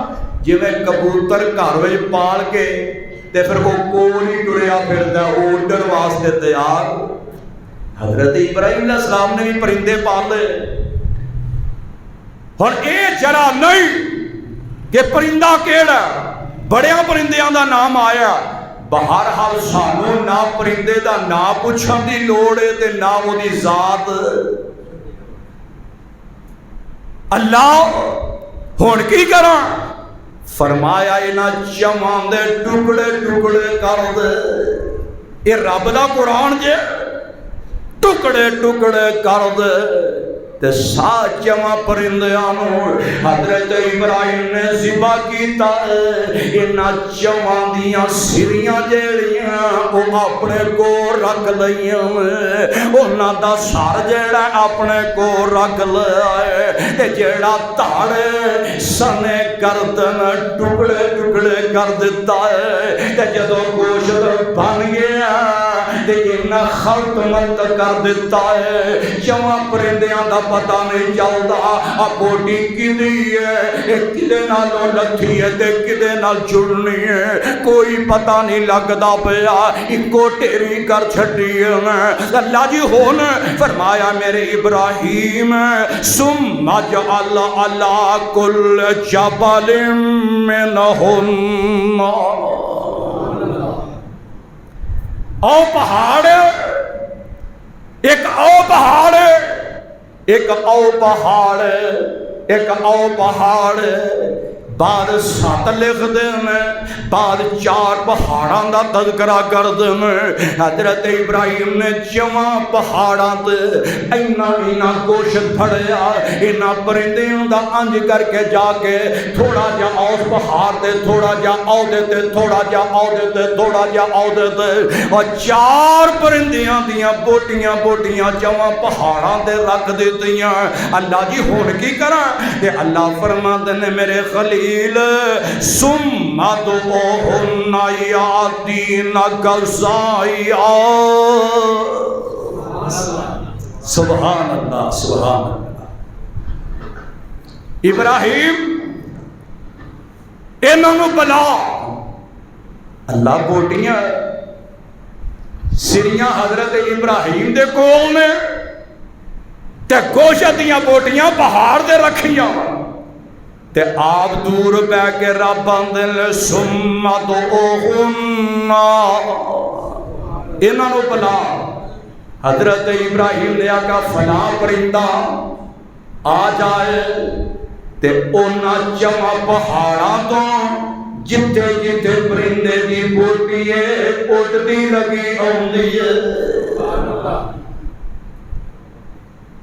جویں کبوتر گھر وچ پال کے تے پھر وہ کول ہی ٹریا پھردا اڈن واسطے تیار۔ حضرت ابراہیم علیہ السلام نے بھی پرندے پالے۔ ہن اے جرا نہیں کہ پرندہ کیڑا، بڑیاں پرندیاں دا نام آیا، بہرحال سانو نہ پرندے دا نا پوچھن دی لوڑ ہے تے نہ وہ دی ذات۔ اللہ ہون کی کراں؟ فرمایا انہاں چواں دے ٹکڑے ٹکڑے کر دے۔ یہ رب دا قرآن جے، ٹکڑے ٹکڑے کر دے تے سات چواں پرندیاں نو حضرت ابراہیم نے ذبح کیتا ہے۔ انہاں چواں دیاں سریاں جیڑیاں او اپنے کو رکھ لئیاں، انہاں دا سر جیڑا اپنے کو رکھ لیا ہے، تے جیڑا تاڑ سنے گردن ٹکڑے ٹکڑے کر دیتا ہے۔ تے جدوں گوشت بن گیا تے انہاں خلق ملت کر دیتا ہے جواں پرندیاں دا پتہ نہیں چلدا آ بوٹی کدی ہے کدے نالوں لتھی ہے تے کدے نال جڑنی ہے کوئی پتہ نہیں لگدا پیا اکو ٹیری کر چھڈی ہے اللہ جی ہون فرمایا میرے ابراہیم ثم جعل علی کل جبل منہن او پہاڑ ایک او پہاڑ ایک او پہاڑ ایک او پہاڑ بعد 7 لکھ دیں بعد 4 پہاڑاں دا تذکرہ کر دیں حضرت ابراہیم نے جواں پہاڑاں تے اینا گوشت پھڑیا اینا پرندیاں دا انج کر کے جا کے تھوڑا جا اس پہاڑ تے تھوڑا جا عہدے تے تھوڑا جا عہدے تے تھوڑا جا عہدے تے اور 4 پرندیاں دیاں بوٹیاں جواں پہاڑاں تے رکھ دیتیاں اللہ جی ہون کی کراں کہ اللہ فرماتے نے میرے خلیل ثم ادعوهن يأتينك سعيا سبحان اللہ سبحان اللہ ابراہیم انہوں نے بلا اللہ بوٹیاں سریاں حضرت ابراہیم دے کول نے تے گوشت دیاں بوٹیاں پہاڑ دے رکھیاں تے آپ دور بے کے رب اندل ثم ادعوهن انہوں نے بلا حضرت ابراہیم نے آقا فلاں پرندہ آ جائے تے اونا جمع پہاڑاں تو جتے جتے پرندے دی بوٹی اٹھتی لگی آندی ہے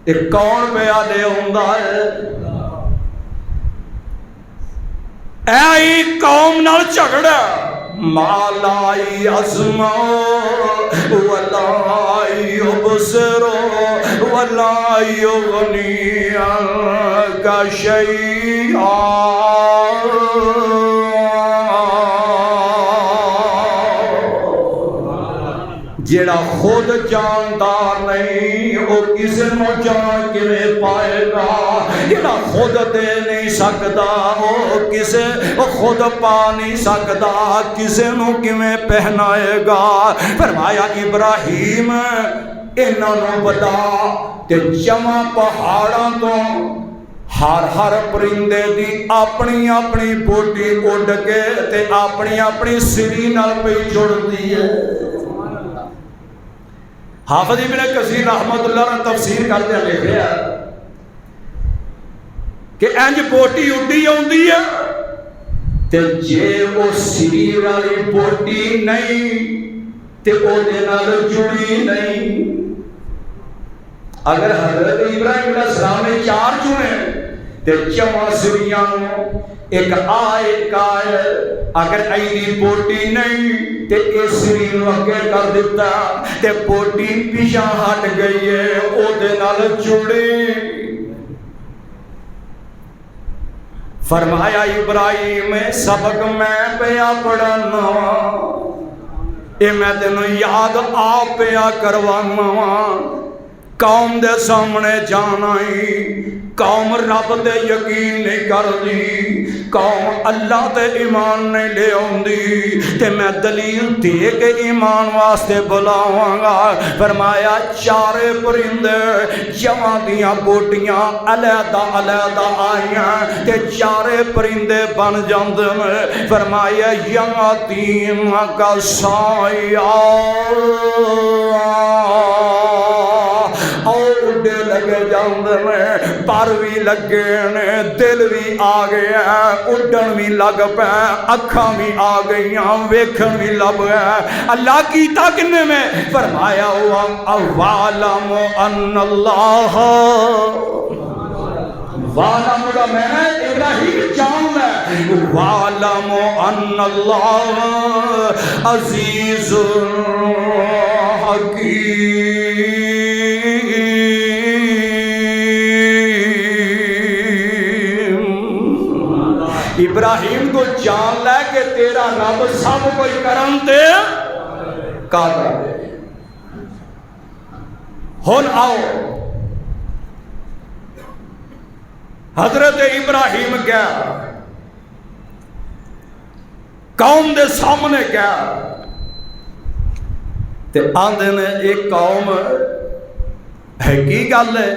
ایک کون پہ آدھے ہوندہ ہے اے قوم نال جھگڑا مالائی اسمع ولا یبصر ولا یغنی عنک شیئا جیڑا خود جاندار نہیں وہ کسی نو جان کے پائے گا جیڑا خود دے نہیں سکتا وہ کسے خود پا نہیں سکتا کسے نو کیویں پہنائے گا فرمایا ابراہیم انہاں نو بتا تے جمع پہاڑاں تو ہر پرندے دی اپنی اپنی بوٹی اڈ کے تے اپنی اپنی سری نال پہ جڑ دی ہے حافظ ابن کثیر رحمت اللہ نے تفسیر کرتے ہیں لکھ رہا کہ انج بوٹی اڈی ہوندی ہے تے جے وہ سری والی بوٹی نہیں تے او دے نال جڑی نہیں اگر حضرت ابراہیم علیہ السلام نے 4 چنے تے چواں سریاں ایک آئے اگر ایدی بوٹی نہیں تے اے سری نو اگے کر دیتا تے بوٹی پیچھے ہٹ گئی ہے او دے نال جڑی فرمایا ابراہیم سبق میں پیا پڑھانا اے میں تینوں یاد آپ پیا کروانا قوم دے سامنے جانا ہی قوم رب دے یقین نہیں کر دی قوم اللہ تے ایمان نہیں لے آندی تے میں دلیل دے کے ایمان واسطے بلاواں گا فرمایا 4 پرندے جواں دیاں بوٹیاں علیحدہ علیحدہ آئیاں تے 4 پرندے بن جاندے نے فرمایا یاتین کا سایہ اڈے لگے جاندے نے پر بھی لگے نے دل بھی آ گیا اڈن بھی لگ پے اکھاں بھی آ گئیاں ویکھن بھی لب گیا اللہ کیتا کنے میں فرمایا اَوَعْلَمُ أَنَّ اللَّهَ وَعْلَمُ دا میں ابراہیم جان ہے وَعْلَمُ أَنَّ اللَّهَ عَزِيزٌ حَكِيمٌ ابراہیم کو جان لے کہ تیرا رب سب کوئی کرم تے قادر ہے ہن آؤ حضرت ابراہیم گیا قوم دے سامنے گیا تے آندے نے ایک قوم ہے کی گل ہے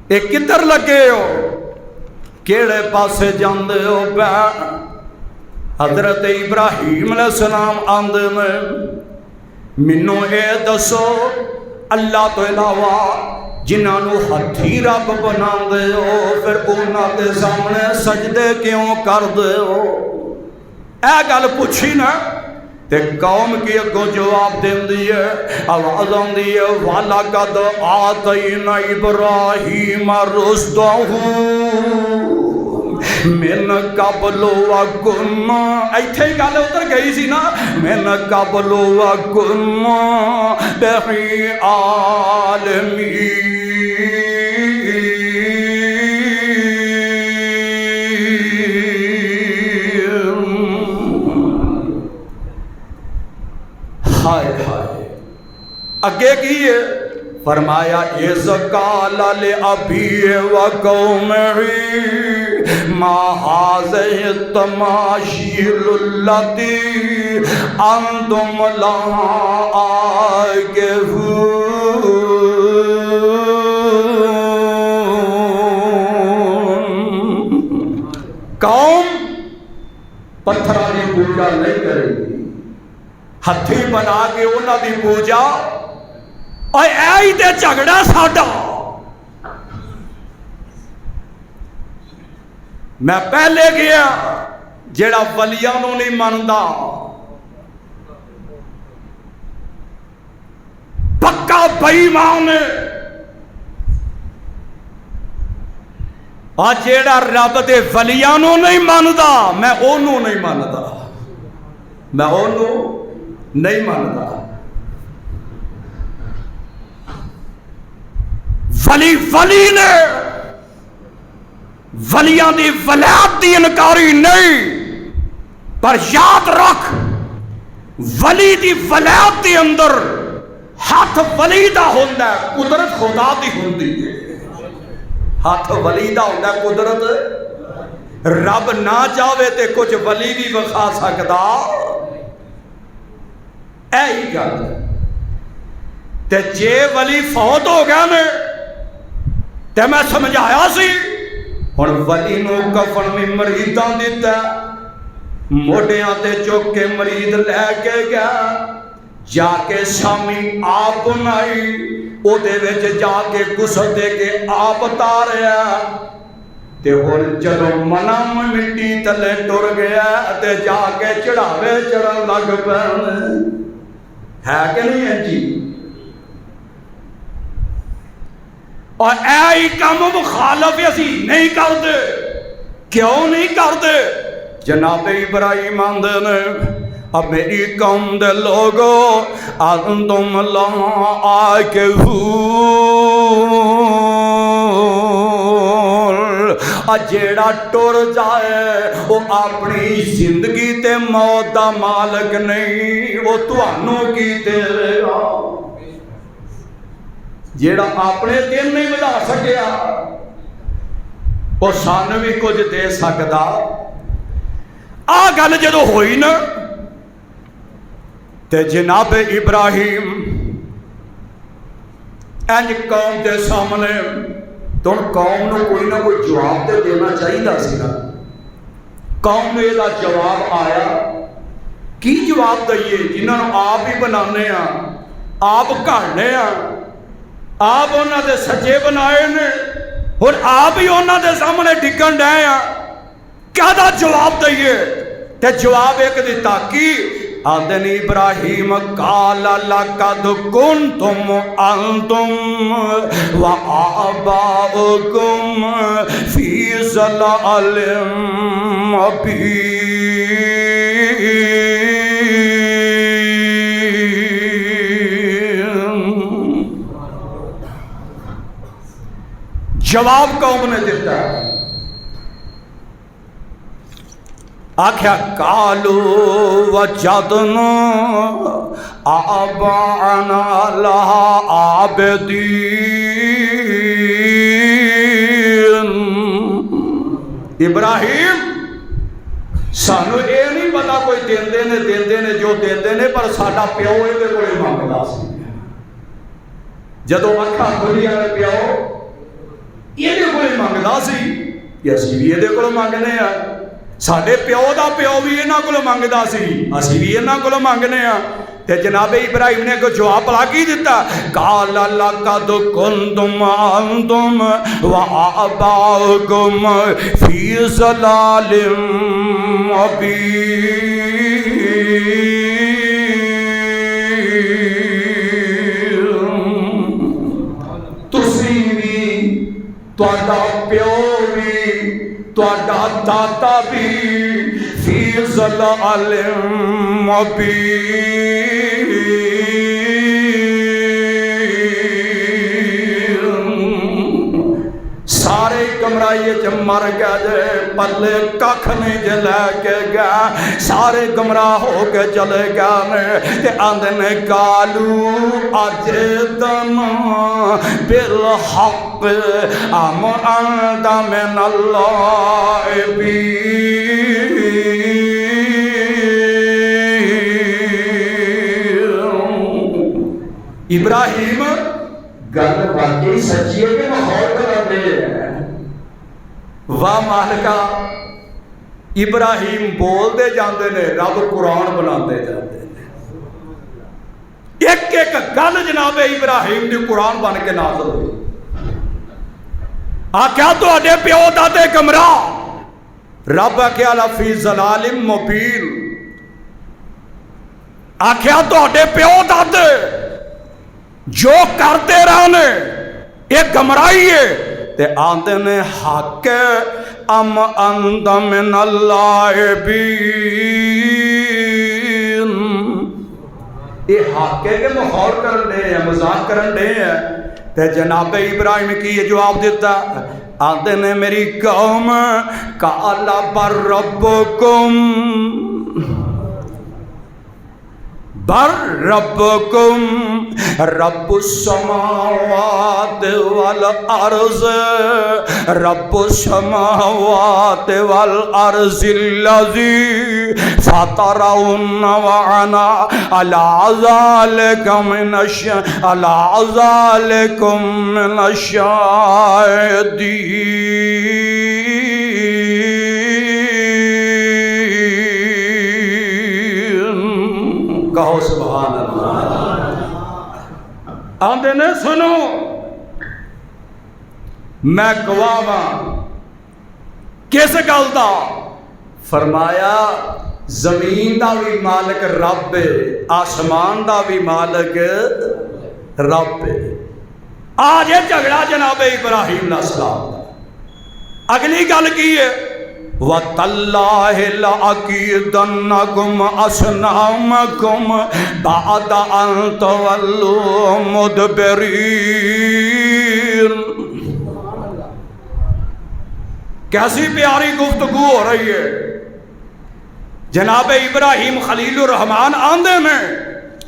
اے کدھر لگے ہو کیڑے پاسے جاندے ہو پہ حضرت ابراہیم علیہ السلام آندے نے مینوں اے دسو اللہ تو علاوہ جنہاں نو ہتھی رب بنا دے ہو پھر انہاں دے سامنے سجدے کیوں کر دے ہو اے گل پوچھی نا تے قوم کی اگوں جواب دیندی ہے آواز آندی ہے وَلَقَدْ آتَيْنَا إِبْرَاهِيمَ رُشْدَهُ من قبل وَكُنَّا ایتھے ہی گل اتر گئی سی نا من قبل وَكُنَّا بِهِ عَالِمِينَ ہائے ہائے اگے کی ہے فرمایا اِذْ قَالَ لِأَبِيهِ وَقَوْمِهِ مَا هَٰذِهِ التَّمَاثِيلُ الَّتِي أَنْتُمْ لَهَا عَاكِفُونَ قوم پتھراں دی پوجا نہیں کرے گی ہتھی بنا کے انہاں دی پوجا اور اے تے جھگڑا ساڈا میں پہلے گیا جیڑا ولیاں نو نہیں مندا پکا بے ایمان اور جیڑا رب دے ولیاں نو نہیں مندا میں اونوں نہیں مندا میں اونوں نہیں مانتا ولی نے ولیاں دی ولایت دی انکاری نہیں پر یاد رکھ ولی دی ولایت دی اندر ہاتھ ولی دا ہوندا ہے قدرت خدا دی ہوندی ہے ہاتھ ولی دا ہوندا ہے قدرت رب نہ چاہے تے کچھ ولی بھی وکھا سکدا اے ہی گل تے جے ولی فوت ہو گیا نے تے میں سمجھایا سی ہن ولی نو کفن میں مریداں دتا موڈیاں تے چوک کے مرید لے کے گیا جا کے شامی آپ بنائی او دے وچ جا کے غسل دے کے آپ تاریا تے ہن جدوں منم مٹی تلے ٹر گیا تے جا کے چڑھاوے چڑھن لگ پے ہے کہ نہیں ہے جی اور اے کام مخالف اسی نہیں کرتے کیوں نہیں کرتے جناب ابراہیم آندے نے اب میری قوم دے لوگو انتم لا عاکفون جیڑا ٹر جائے وہ اپنی زندگی تے موت دا مالک نہیں وہ تانوں کی دے گا جیڑا اپنے دن نہیں بدا سکیا وہ سانو بھی کچھ دے سکدا آ گل جدو ہوئی نا تے جناب ابراہیم انج قوم دے سامنے تو قوم نو کوئی نہ کوئی جواب تے دینا چاہیے سی نا قوم نے دا جواب آیا کی جواب دئیے جنہاں نو آپ ہی بنانے ہیں آپ گھڑنے ہیں آپ انہاں دے سچے بنائے نے اور آپ ہی انہاں دے سامنے ڈگن ڈے ہیں کیا دا جواب دئیے تے جواب ایک دیتا کی آدن ابراہیم قال لقد کنتم انتم وآباؤکم فی ضلال مبین جواب قوم نے دیتا ہے آخیا کالو وجدنا آباءنا لہا عابدین۔ ابراہیم سانو یہ نہیں پتا کوئی دیندے نے جو دیندے نے، پر ساڈا پیو یہ کوئی منگدا سی۔ جدو اکھاں کھلیاں نے پیو یہ کوئی منگدا سی کہ اسی بھی یہ منگنے ہیں۔ ساڈے پیو دا پیو بھی یہاں کو منگدا سی، اسی بھی یہاں کو منگنے ہیں۔ تے جناب ابراہیم نے کو جواب بلا کی دیتا، قال لقد کنتم انتم وآباؤکم فی ضلال مبین۔ تسی بھی، تہاڈا پیو بھی، تہاڈا دادا بھی فی ضلال مبین۔ سارے گمراہی مر گئے جے، پلے ککھ نہیں جے لے کے گیا، سارے گمراہ ہو کے چلے گئے تے آندے نے کالو اجدنا بالحق ام انت من اللاعبین۔ ابراہیم گل واقعی سچی ہے کہ ماحول کرتے ہیں؟ واہ مالکا، ابراہیم بولتے جاندے نے، رب قرآن بناتے جاندے نے۔ ایک ایک گل جناب ابراہیم دی قرآن بن کے نازل ہوئی۔ آکھیا تہاڈے پیو دادے گمراہ، رب آکھیا لفی ضلال مبین۔ آکھیا تہاڈے پیو دادے جو کرتے رہنے یہ گمراہی ہے، تے آندے نے حق ام انت من اللاعبین۔ یہ حق ہے کہ مخور کرن دے ہیں، مذاق کرن دے ہیں؟ تے جناب ابراہیم کی یہ جواب دیتا، آندے نے میری قوم قال بر ربکم بر ربکم رب السماوات والارض رب السماوات والارض الذی فطرهن وانا على ذلك من الشاہدین۔ کہو سبحان اللہ۔ آندے نے سنو میں گواہ ہاں کس گل دا؟ فرمایا زمین دا بھی مالک رب ہے، آسمان دا بھی مالک رب ہے۔ آج یہ جھگڑا جناب ابراہیم علیہ السلام دا۔ اگلی گل کی ہے وَتَاللَّهِ لَأَكِيدَنَّكُمْ أَصْنَامَكُمْ بَعْدَ أَن تَوَلُّوا مُدْبِرِينَ۔ کیسی پیاری گفتگو ہو رہی ہے۔ جناب ابراہیم خلیل الرحمن آندے میں،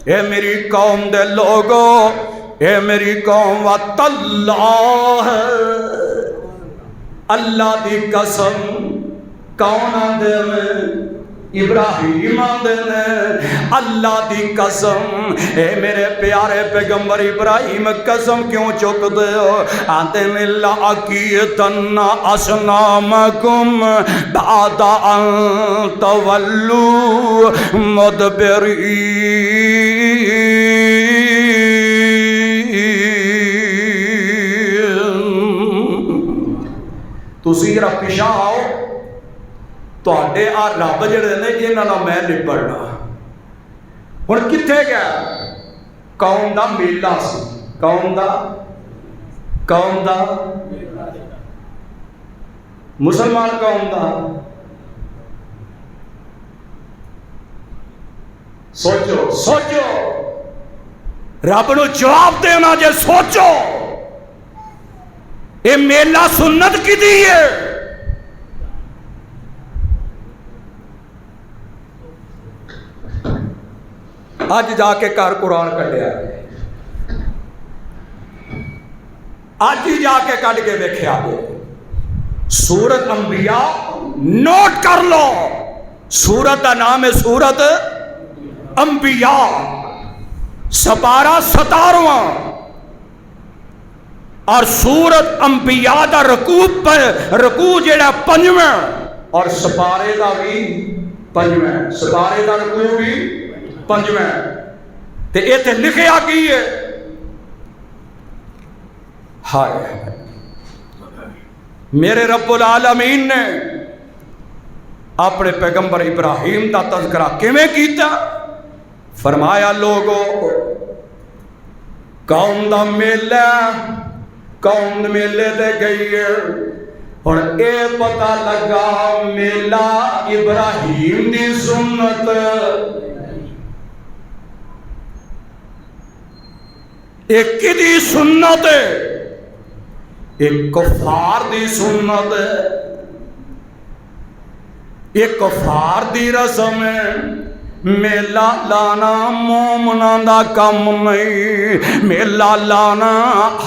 اے میری قوم دے لوگو، اے میری قوم وَتَاللَّهِ اللہ دی قسم۔ کون آندے میں؟ ابراہیم آندے نے اللہ دی قسم۔ اے میرے پیارے پیغمبر ابراہیم قسم کیوں چک دے ہو؟ آندے میں لَأَكِيدَنَّ أَصْنَامَكُمْ بَعْدَ أَن تَوَلُّوا مُدْبِرِينَ۔ تسی ذرا پیشاں آؤ، تہاڈے آ رب جڑے نے انہاں نال میں نبڑنا۔ ہن کتھے گیا؟ قوم دا میلہ سی، قوم دا مسلمان قوم دا۔ سوچو رب نو جواب دینا جے سوچو۔ اے میلہ سنت کی دی ہے؟ اج جا کے گھر قرآن کڈیا، اج ہی جا کے کڈ کے ویکھیا سورت انبیاء نوٹ کر لو، سورت کا نام ہے سورت انبیاء، سپارہ 17واں، اور سورت انبیاء دا رکوع جڑا 5واں، اور سپارے دا بھی 5واں، سپارے دا رکوع بھی 5واں۔ تے ایتھے لکھیا کی ہے؟ ہائے میرے رب العالمین نے اپنے پیغمبر ابراہیم کا تذکرہ کیویں کیتا؟ فرمایا لوگو قوم دا میلہ، قوم میلے دے گئی ہے، اور اے پتہ لگا میلہ ابراہیم دی سنت، ایک کدی سنت ہے، ایک کفار دی سنت ہے، ایک کفار دی رسم ہے۔ میلہ لانا مومناں دا کم نہیں، میلہ لانا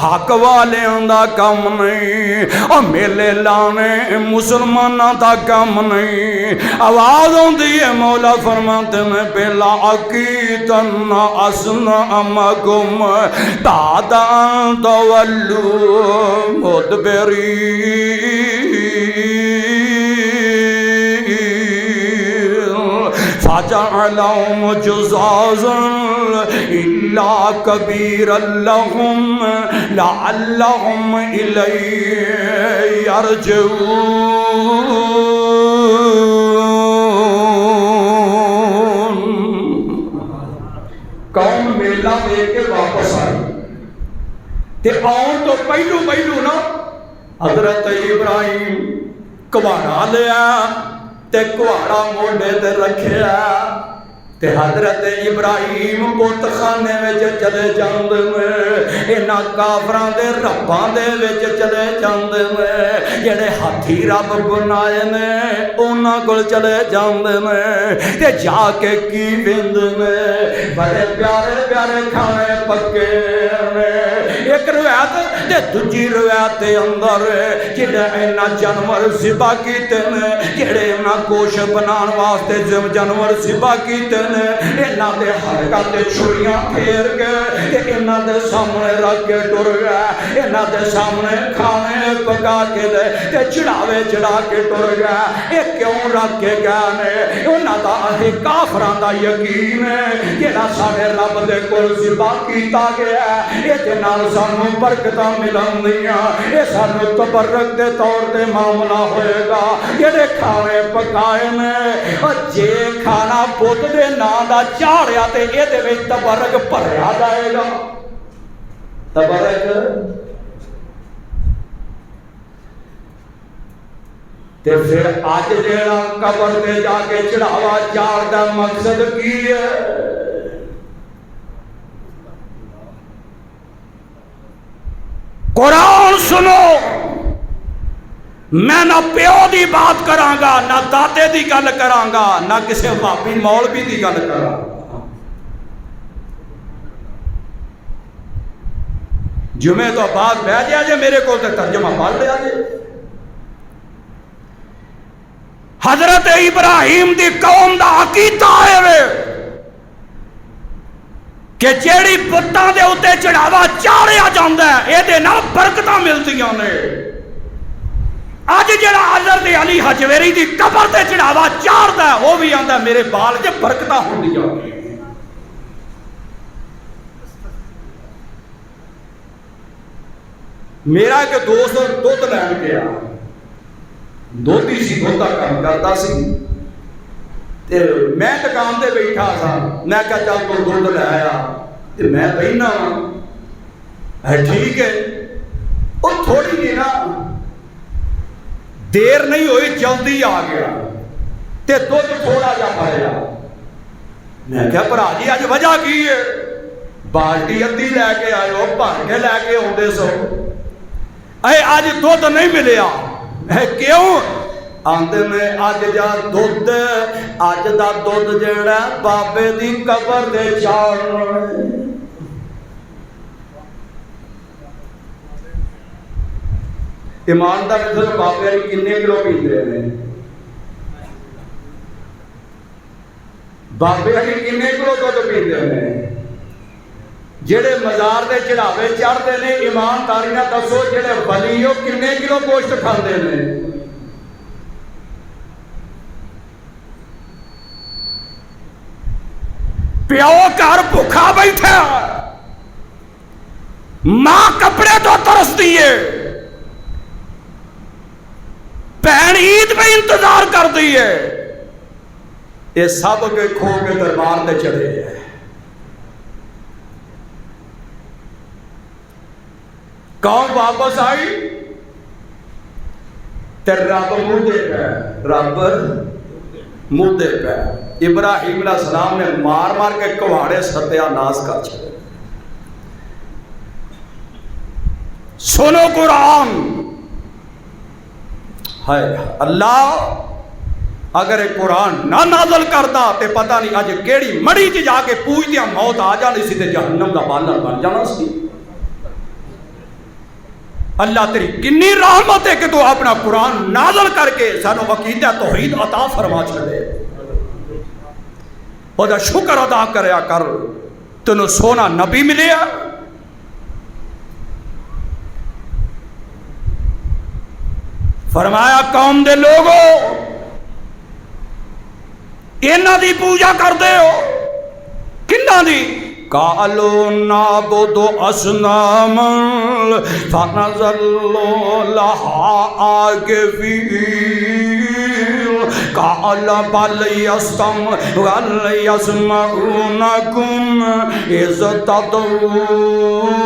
حق والیاں دا کم نہیں، اور میلے لانے مسلماناں دا کم نہیں۔ آواز ہوندی ہے مولا فرماتے ہیں بلا عقیدن اسنامکم بعد ان تولوا مدبرین فجعلهم جزازا إلا كبيرا لهم لعلهم إليه يرجعون۔ قوم میلہ دے کے واپس آئی، تے آن تو پہلو نا حضرت ابراہیم کباڑا لیا، تے کواڑا موڈے تے رکھیا، تے حضرت ابراہیم بت خانے وچ چلے جاندے نے، انہاں کافراں دے رباں دے وچ چلے جاندے نے، جڑے ہاتھی رب بنائے نے انہاں کول چلے جاندے نے، تے جا کے کی ویندے نے بڑے پیارے پیارے کھانے پکے نے۔ ایک روایت تے دوجی روایت دے اندر جڑے انہاں جانور ذبح کیتے نے، جڑے انہاں گوشت بنان واسطے جانور ذبح کیتے نے، انہاں دے ہلکا تے چھریاں پھیر کے انہاں دے سامنے رکھ کے ٹر گیا، انہاں دے سامنے کھانے پکا کے دے تے چڑھاوے چڑھا کے ٹر گیا۔ یہ کیوں رکھ کے گیا نے؟ انہاں دا کافراں دا یقین ہے جڑا ساڈے رب دے کول ذبح کیتا گیا اے دے نال سانوں برکتاں ملندیاں، اے سانوں تبرک دے طور تے معاملہ ہوئے گا۔ جڑے کھانے پکائے نے اور جے کھانا بت دے نام دا چاڑیا تے اے دے وچ تبرک بھریا جائے گا۔ تبرک تے پھر اج جیڑا قبر تے جا کے چڑھاوا چاڑ دا مقصد کی ہے؟ قرآن سنو، میں نہ پیو دی بات کراں گا، نہ دادے دی گل کراں گا، نہ کسی بھابی مولوی دی گل کراں گا۔ جمعے تو بعد بہ جائے جے میرے کو تے ترجمہ پڑھ لیا جے۔ حضرت ابراہیم دی قوم دا عقیدہ ہے کہ جیڑی بتاں دے اُتے چڑھاوا چاڑیا جاندا ہے اے دے نال برکتاں ملدیاں نے۔ اج جڑا حضرت علی حجویری دی قبر تے چڑھاوا چاڑدا ہے وہ بھی آندا میرے بال تے برکتاں ہوندیاں نے۔ میرا ایک دوست دودھ لین گیا، دودھی سی دودھ کا کام کرتا سی، تے میں دکان تے بیٹھا تھا، میں کہا چل تو دودھ لے آیا، تے میں بہنا ٹھیک ہے۔ وہ تھوڑی جی نا دیر نہیں ہوئی جلدی آ گیا تے دودھ تھوڑا جا بھریا۔ میں کہا بھرا جی اج وجہ کی ہے؟ بالٹی ادھی لے کے آئے ہو، بھر کے لے کے آؤندے سو، اے اج دودھ نہیں ملیا۔ کیوں؟ آندے میں اج جا دودھ اج دا دودھ جڑا بابے دی قبر دے چاڑنا ایماندار مطلب بابے علی کنے کلو پیندے نے بابے علی کنے کلو دودھ پیندے نے جڑے مزار دے چڑھاوے چڑھتے نے ایمانداری نال دسو جڑے ولی او کنے کلو گوشت کھاندے نے پیو گھر بھوکا بیٹھا ماں کپڑے تو ترس دیے بہن عید پہ انتظار کر دیے یہ سب کے کھو کے دربار تے چڑھے ہیں قوم واپس آئی تے رب مردے پہ رب مردے پہ ابراہیم علیہ السلام نے مار مار کے کواڑے ستیا ناس کر چھڑے سنو قرآن ہے اللہ اگر قرآن نہ نازل کرتا تے پتہ نہیں اج کیڑی مڑی چ جا کے پوچھ دیا موت آ جانی سی تے جہنم دا بالر بن جانا سی اللہ تیری کنی رحمت ہے کہ تو اپنا قرآن نازل کر کے سانو عقیدہ توحید عطا فرما چھڑے اور شکر ادا کریا کر تینوں سونا نبی ملیا فرمایا قوم دے لوگو انہاں دی پوجا کر دے ہو کنہاں دی قالوا نعبد اصناما فنظلوا لها عاكفين قال بل يسمعونكم إذ تدعون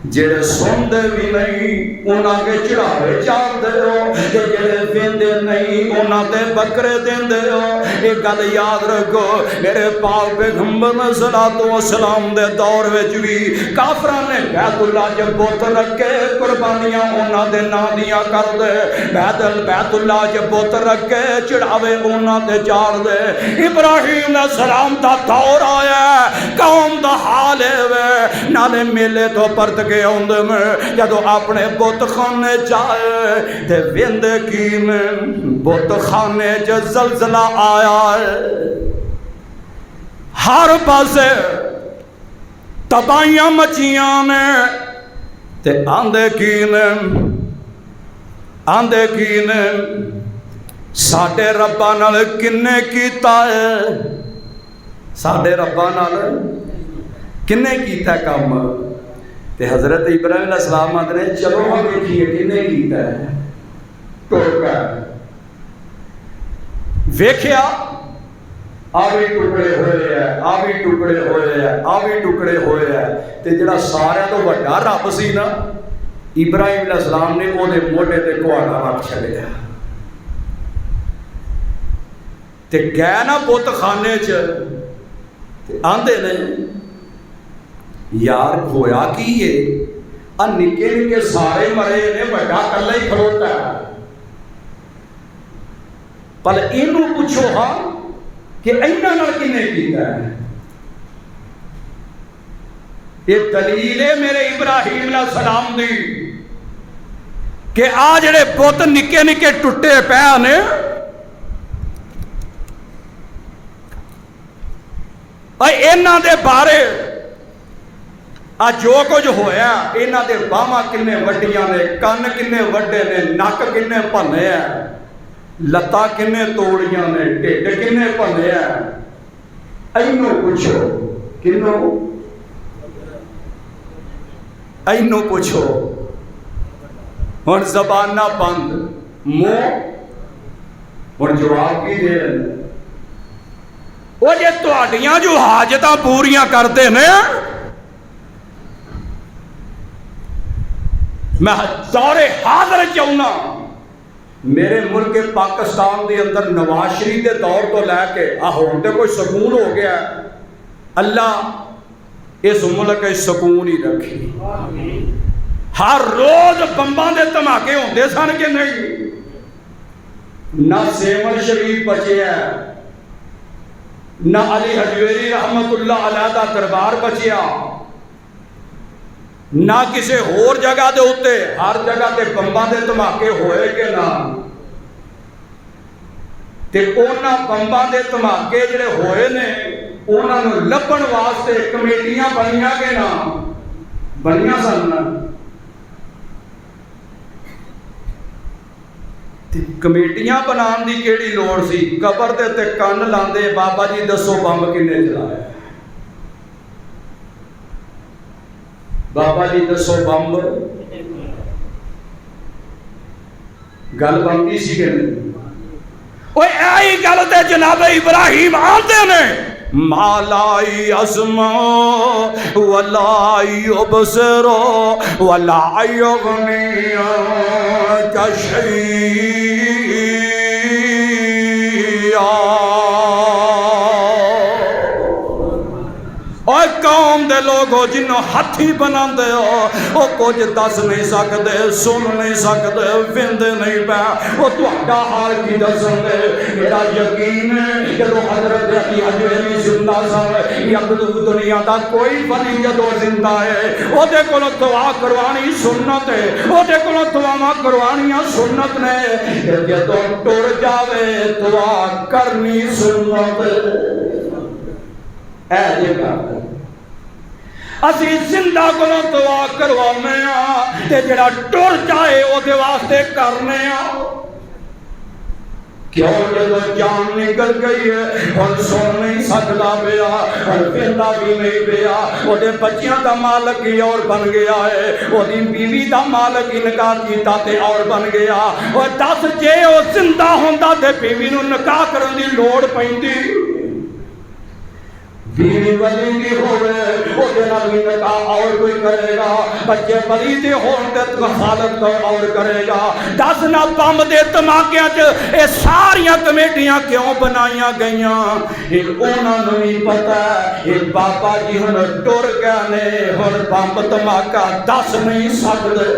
جڑے سوندے بھی نہیں انہاں کے چڑھاوے چاہتے ہو جڑے ویندے نہیں انہاں تے بکرے دیندے ہو ایک گل یاد رکھو میرے پاک پیغمبر صلی اللہ علیہ وسلم دے دور وچ بھی کافراں نے بیت اللہ چ بت رکھے قربانیاں انہاں دے نام دیاں کر دے بیت اللہ چ بت رکھے چڑھاوے انہاں تے چاڑ دے ابراہیم علیہ السلام دا دور آیا قوم دا حال ہے نالے میلے تو پرت کے ہوندے میں جدو اپنے بت خانے جائے تے ویندے کی میں بت خانے جو زلزلہ آیا ہے ہر پاسے تباہیاں مچیاں نے تے آندے کی نے ساڈے ربا نال کنے کیتا ہے ساڈے ربا نال کنے کیتا کام تے حضرت ابراہیم علیہ السلام آتے ہیں چلو ہم دیکھیے کنے کیتا ہے ٹوکا ویکھیا آوی ٹکڑے ہوئے ہیں آوی ٹکڑے ہوئے ہیں آوی ٹکڑے ہوئے ہیں تے جڑا سارے تو بڑا رب سی نا ابراہیم علیہ السلام نے وہ دے موٹے تے کواڑا رکھ چھڑیا تے گئے نا بت خانے چ آندے نہیں یار کھویا کی یہ نکے نکے سارے مرے نے بڑا کلا ہی کھڑوتا ہے پر اینو پوچھو ہاں کہ اینا نال کنے کیتا ہے یہ دلیل ہے میرے ابراہیم علیہ السلام دی کہ آ جڑے بت نکے نکے ٹوٹے پے نے اینا دے بارے جو کچھ ہویا اینا دے باہاں کنے وڈیاں نے کان کنے وڈے نے نک کنے پنے ہیں لتا کنے توڑیاں نے ٹھڈ کنے پنے ہیں اینو پوچھو کنو اینو پوچھو ہن زبان نہ بند منہ ہن جواب کی دے وہ جے تہاڈیاں جو حاجتاں پوریاں کرتے نے میں دور حاضر چاہنا میرے ملک پاکستان دے اندر نواز شریف دے دور تو لے کے ہن تے کوئی سکون ہو گیا اللہ اس ملک سکون ہی رکھی. ہر روز بمباں دے دھماکے ہوندے سن کہ نہیں؟ نہ سیمن شریف بچیا، نہ علی حجویری رحمت اللہ علیہ دا دربار بچیا، نہ کسی اور جگہ دے ہوتے. ہر جگہ تے بمباں دے دھماکے ہوئے کہ نہ؟ تے اونا بمباں دے دھماکے جڑے ہوئے نے انہاں نوں لبھن واسطے کمیٹیاں بنیاں کہ نہ بنیاں سن. کمیٹیاں بنان دی کیڑی لوڑ سی؟ قبر دے تے کن لاندے بابا جی دسو بمب کنے چلایا؟ بابا جی دسو بمب گل بنتی سی کہ نہیں؟ اوے ایہی گل تے جناب ابراہیم آندے نے ما لا يسمع ولا يبصر ولا يغني عنك اور قوم دے لوگو جنہوں ہتھی بنا دے ہو وہ کچھ دس نہیں سکتے، سن نہیں سکتے، وند نہیں پہ. وہ تہاڈا حال کی دسن دے؟ میرا یقین ہے جدو حضرت علی حجویری زندہ سن یا دنیا دا کوئی ولی جدو زندہ ہے وہ دے کولوں دعا کروانی سنت ہے، وہ دے کولوں دعاواں کروانیاں سنت نے. جدو ٹر جاوے دعا کرنی سنت اے جگہ اسی زندہ کولوں دعا کروانے ہاں تے جڑا ٹر جائے او دے واسطے کرنے ہاں. کیوں جدو جان نکل گئی ہے اور سن نہیں سکتا پیا اور ویندا بھی نہیں پیا. وہ دے بچیاں دا مالک ہی اور بن گیا ہے، وہ دی بیوی دا مالک ہی نکاح کیتا تے اور بن گیا. اور دس جے او زندہ ہوندا تے بیوی نو نکاح کرن دی لوڑ پیندی. بیوی ولی دی ہوئے وہ دینا بھی نکاح اور کوئی کرے گا، بچے بلی دی ہون تے خالت تو اور کرے گا. دس نہ بم دے دھماکیاں چ اے ساریاں کمیٹیاں کیوں بنائیاں گئیاں؟ یہ انہاں نوں نہیں پتہ. یہ بابا جی ہن ٹر گئے نے، ہن بم دھماکہ دس نہیں سکدے.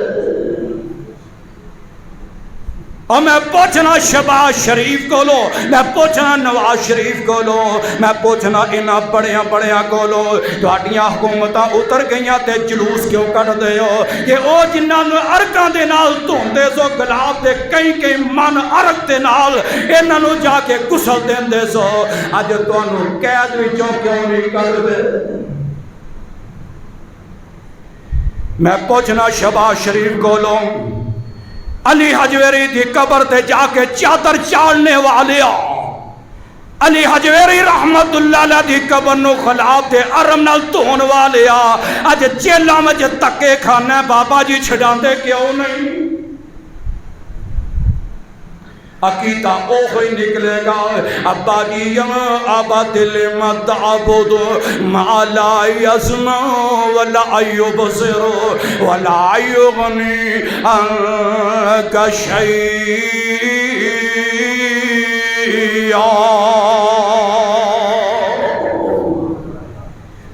اور میں پوچھنا شہباز شریف کو لو، میں پوچھنا نواز شریف کو لو، میں پوچھنا انہاں بڑیاں بڑیاں کو لو، تہاڈیاں حکومتاں اتر گئیاں تے جلوس کیوں کٹ دے ہو کہ او جنہاں نوں عرقاں دے نال دھوندے سو گلاب دے کئی من عرق دے نال انہاں نوں جا کے غسل دیندے سو، اج تانوں قید وچوں کیوں نہیں کڈدے؟ میں پوچھنا شہباز شریف کو لو، علی حجویری دی قبر تے جا کے چادر چاڑنے والے علی حجویری رحمت اللہ علیہ دی قبر نو خلاب تے ارم نال دھون والے اج جیلاں وچ تکے کھانے بابا جی چھڈاندے کیوں نہیں؟ عقیدہ اوہی نکلے گا ابا جی ابا دل مت عبد ما لا يسمع ولا يبصر ولا يغني عنك شيئا.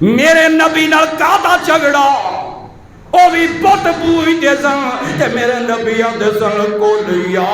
میرے نبی نال کادا جھگڑا او بھی بت بوئی دے سن تے میرے نبیاں دے سن کولیا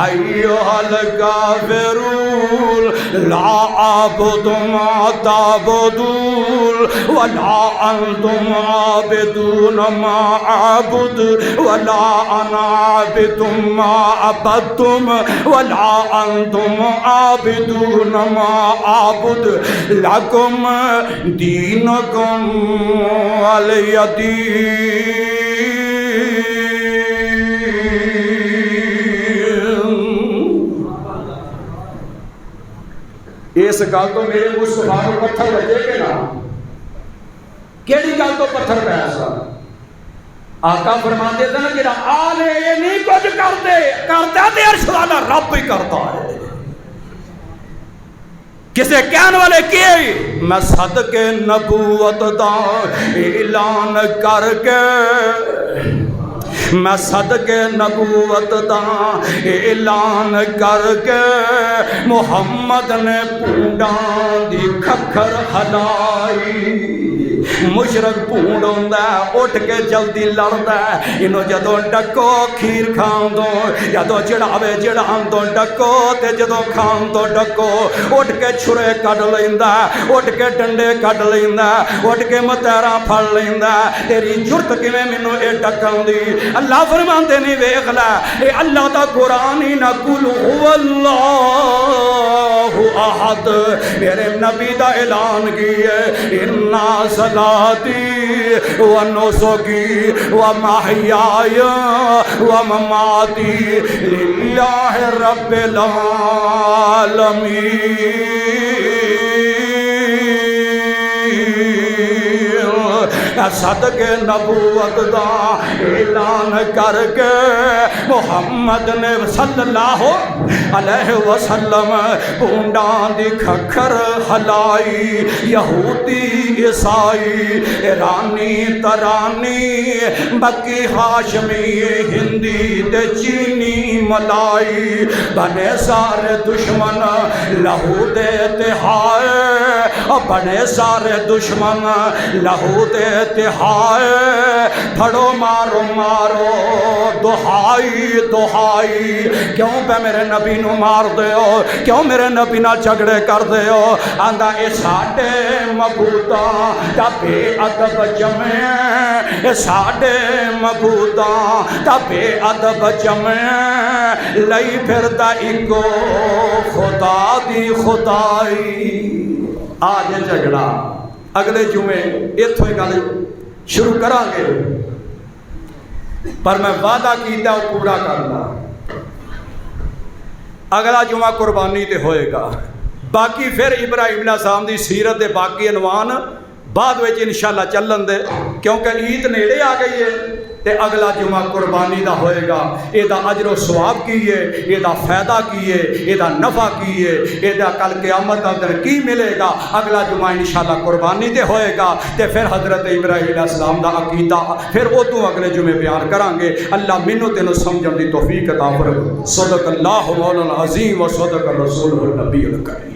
ایھا الکافرون لا اعبد ما تعبدون ولا انتم عابدون ما اعبد ولا انا عابد ما عبدتم ولا انتم عابدون ما اعبد لكم دینکم ولی دین. اس گل تو میرے مصطفیٰ کو پتھر بجے کہ نہ؟ کیڑی گل تو پتھر پیا سا؟ آقا فرماتے تھے نا جڑا آلے یہ نہیں کچھ کرتے کرتا تے عرش والا رب ہی کرتا ہے. کسے کہنے والے کی میں صدقے نبوت دا اعلان کر کے میں صدقے نبوت دا اعلان کر کے محمد نے پونڈاں دی کھکھر ہلائی مشرق پونڈ ہوندا ہے اٹھ کے جلدی لڑدا ہے انہوں جدوں ڈکو کھیر کھان دو جدوں چڑھاوے چڑھان دو ڈکو تے جدوں کھان دو ڈکو اٹھ کے چھرے کڈ لیندا اٹھ کے ڈنڈے کڈ لیندا اٹھ کے متیراں پھڑ لیندا تیری جرت کیویں مینوں اے ڈکن دی اللہ فرماندے نے ویکھ لے اے اللہ دا قرآن ہی نہ قل هو اللہ احد میرے نبی دا اعلان کیے انا صلاتی و نسکی و محیای و مماتی للہ رب العالمین صدقے نبوت دا اعلان کر کے محمد نے صلی اللہ علیہ وسلم پونڈاں دی کھکھر ہلائی یہودی عیسائی ایرانی ترانی مکی ہاشمی ہندی تے چینی ملائی بنے سارے دشمن لہو دیتے ہائے بنے سارے دشمن لہو دیتے ہائے پھڑو مارو مارو دہائی دہائی کیوں پہ میرے نبی نو مار دے ہو کیوں میرے نبی نہ جھگڑے کر دے ہو آندہ اے ساڑے مبودا تا بے ادب جمع اے ساڑے مبودا تا بے ادب جمع لئی پھر دا ایکو خدا دی خدائی آج جھگڑا اگلے جمعے ایتھوں ہی گل شروع کران گے پر میں وعدہ کیتا وہ پورا کرنا اگلا جمعہ قربانی تے ہوئے گا باقی پھر ابراہیم علیہ السلام دی سیرت دے باقی عنوان بعد وچ انشاءاللہ چلن دے کیونکہ عید نیڑے آ گئی ہے تے اگلا جمعہ قربانی دا ہوئے گا اے دا اجر و ثواب کیے اے دا فائدہ کیے اے دا نفع کیے اے دا کل قیامت دا دن کی ملے گا اگلا جمعہ انشاءاللہ قربانی تے ہوئے گا تے پھر حضرت ابراہیم علیہ السلام دا عقیدہ پھر وہ تو اگلے جمعے بیان کران گے اللہ منو تینو سمجھن دی توفیق عطا فرمائے صدق اللہ مولانا العظیم و صدق الرسول النبی الکریم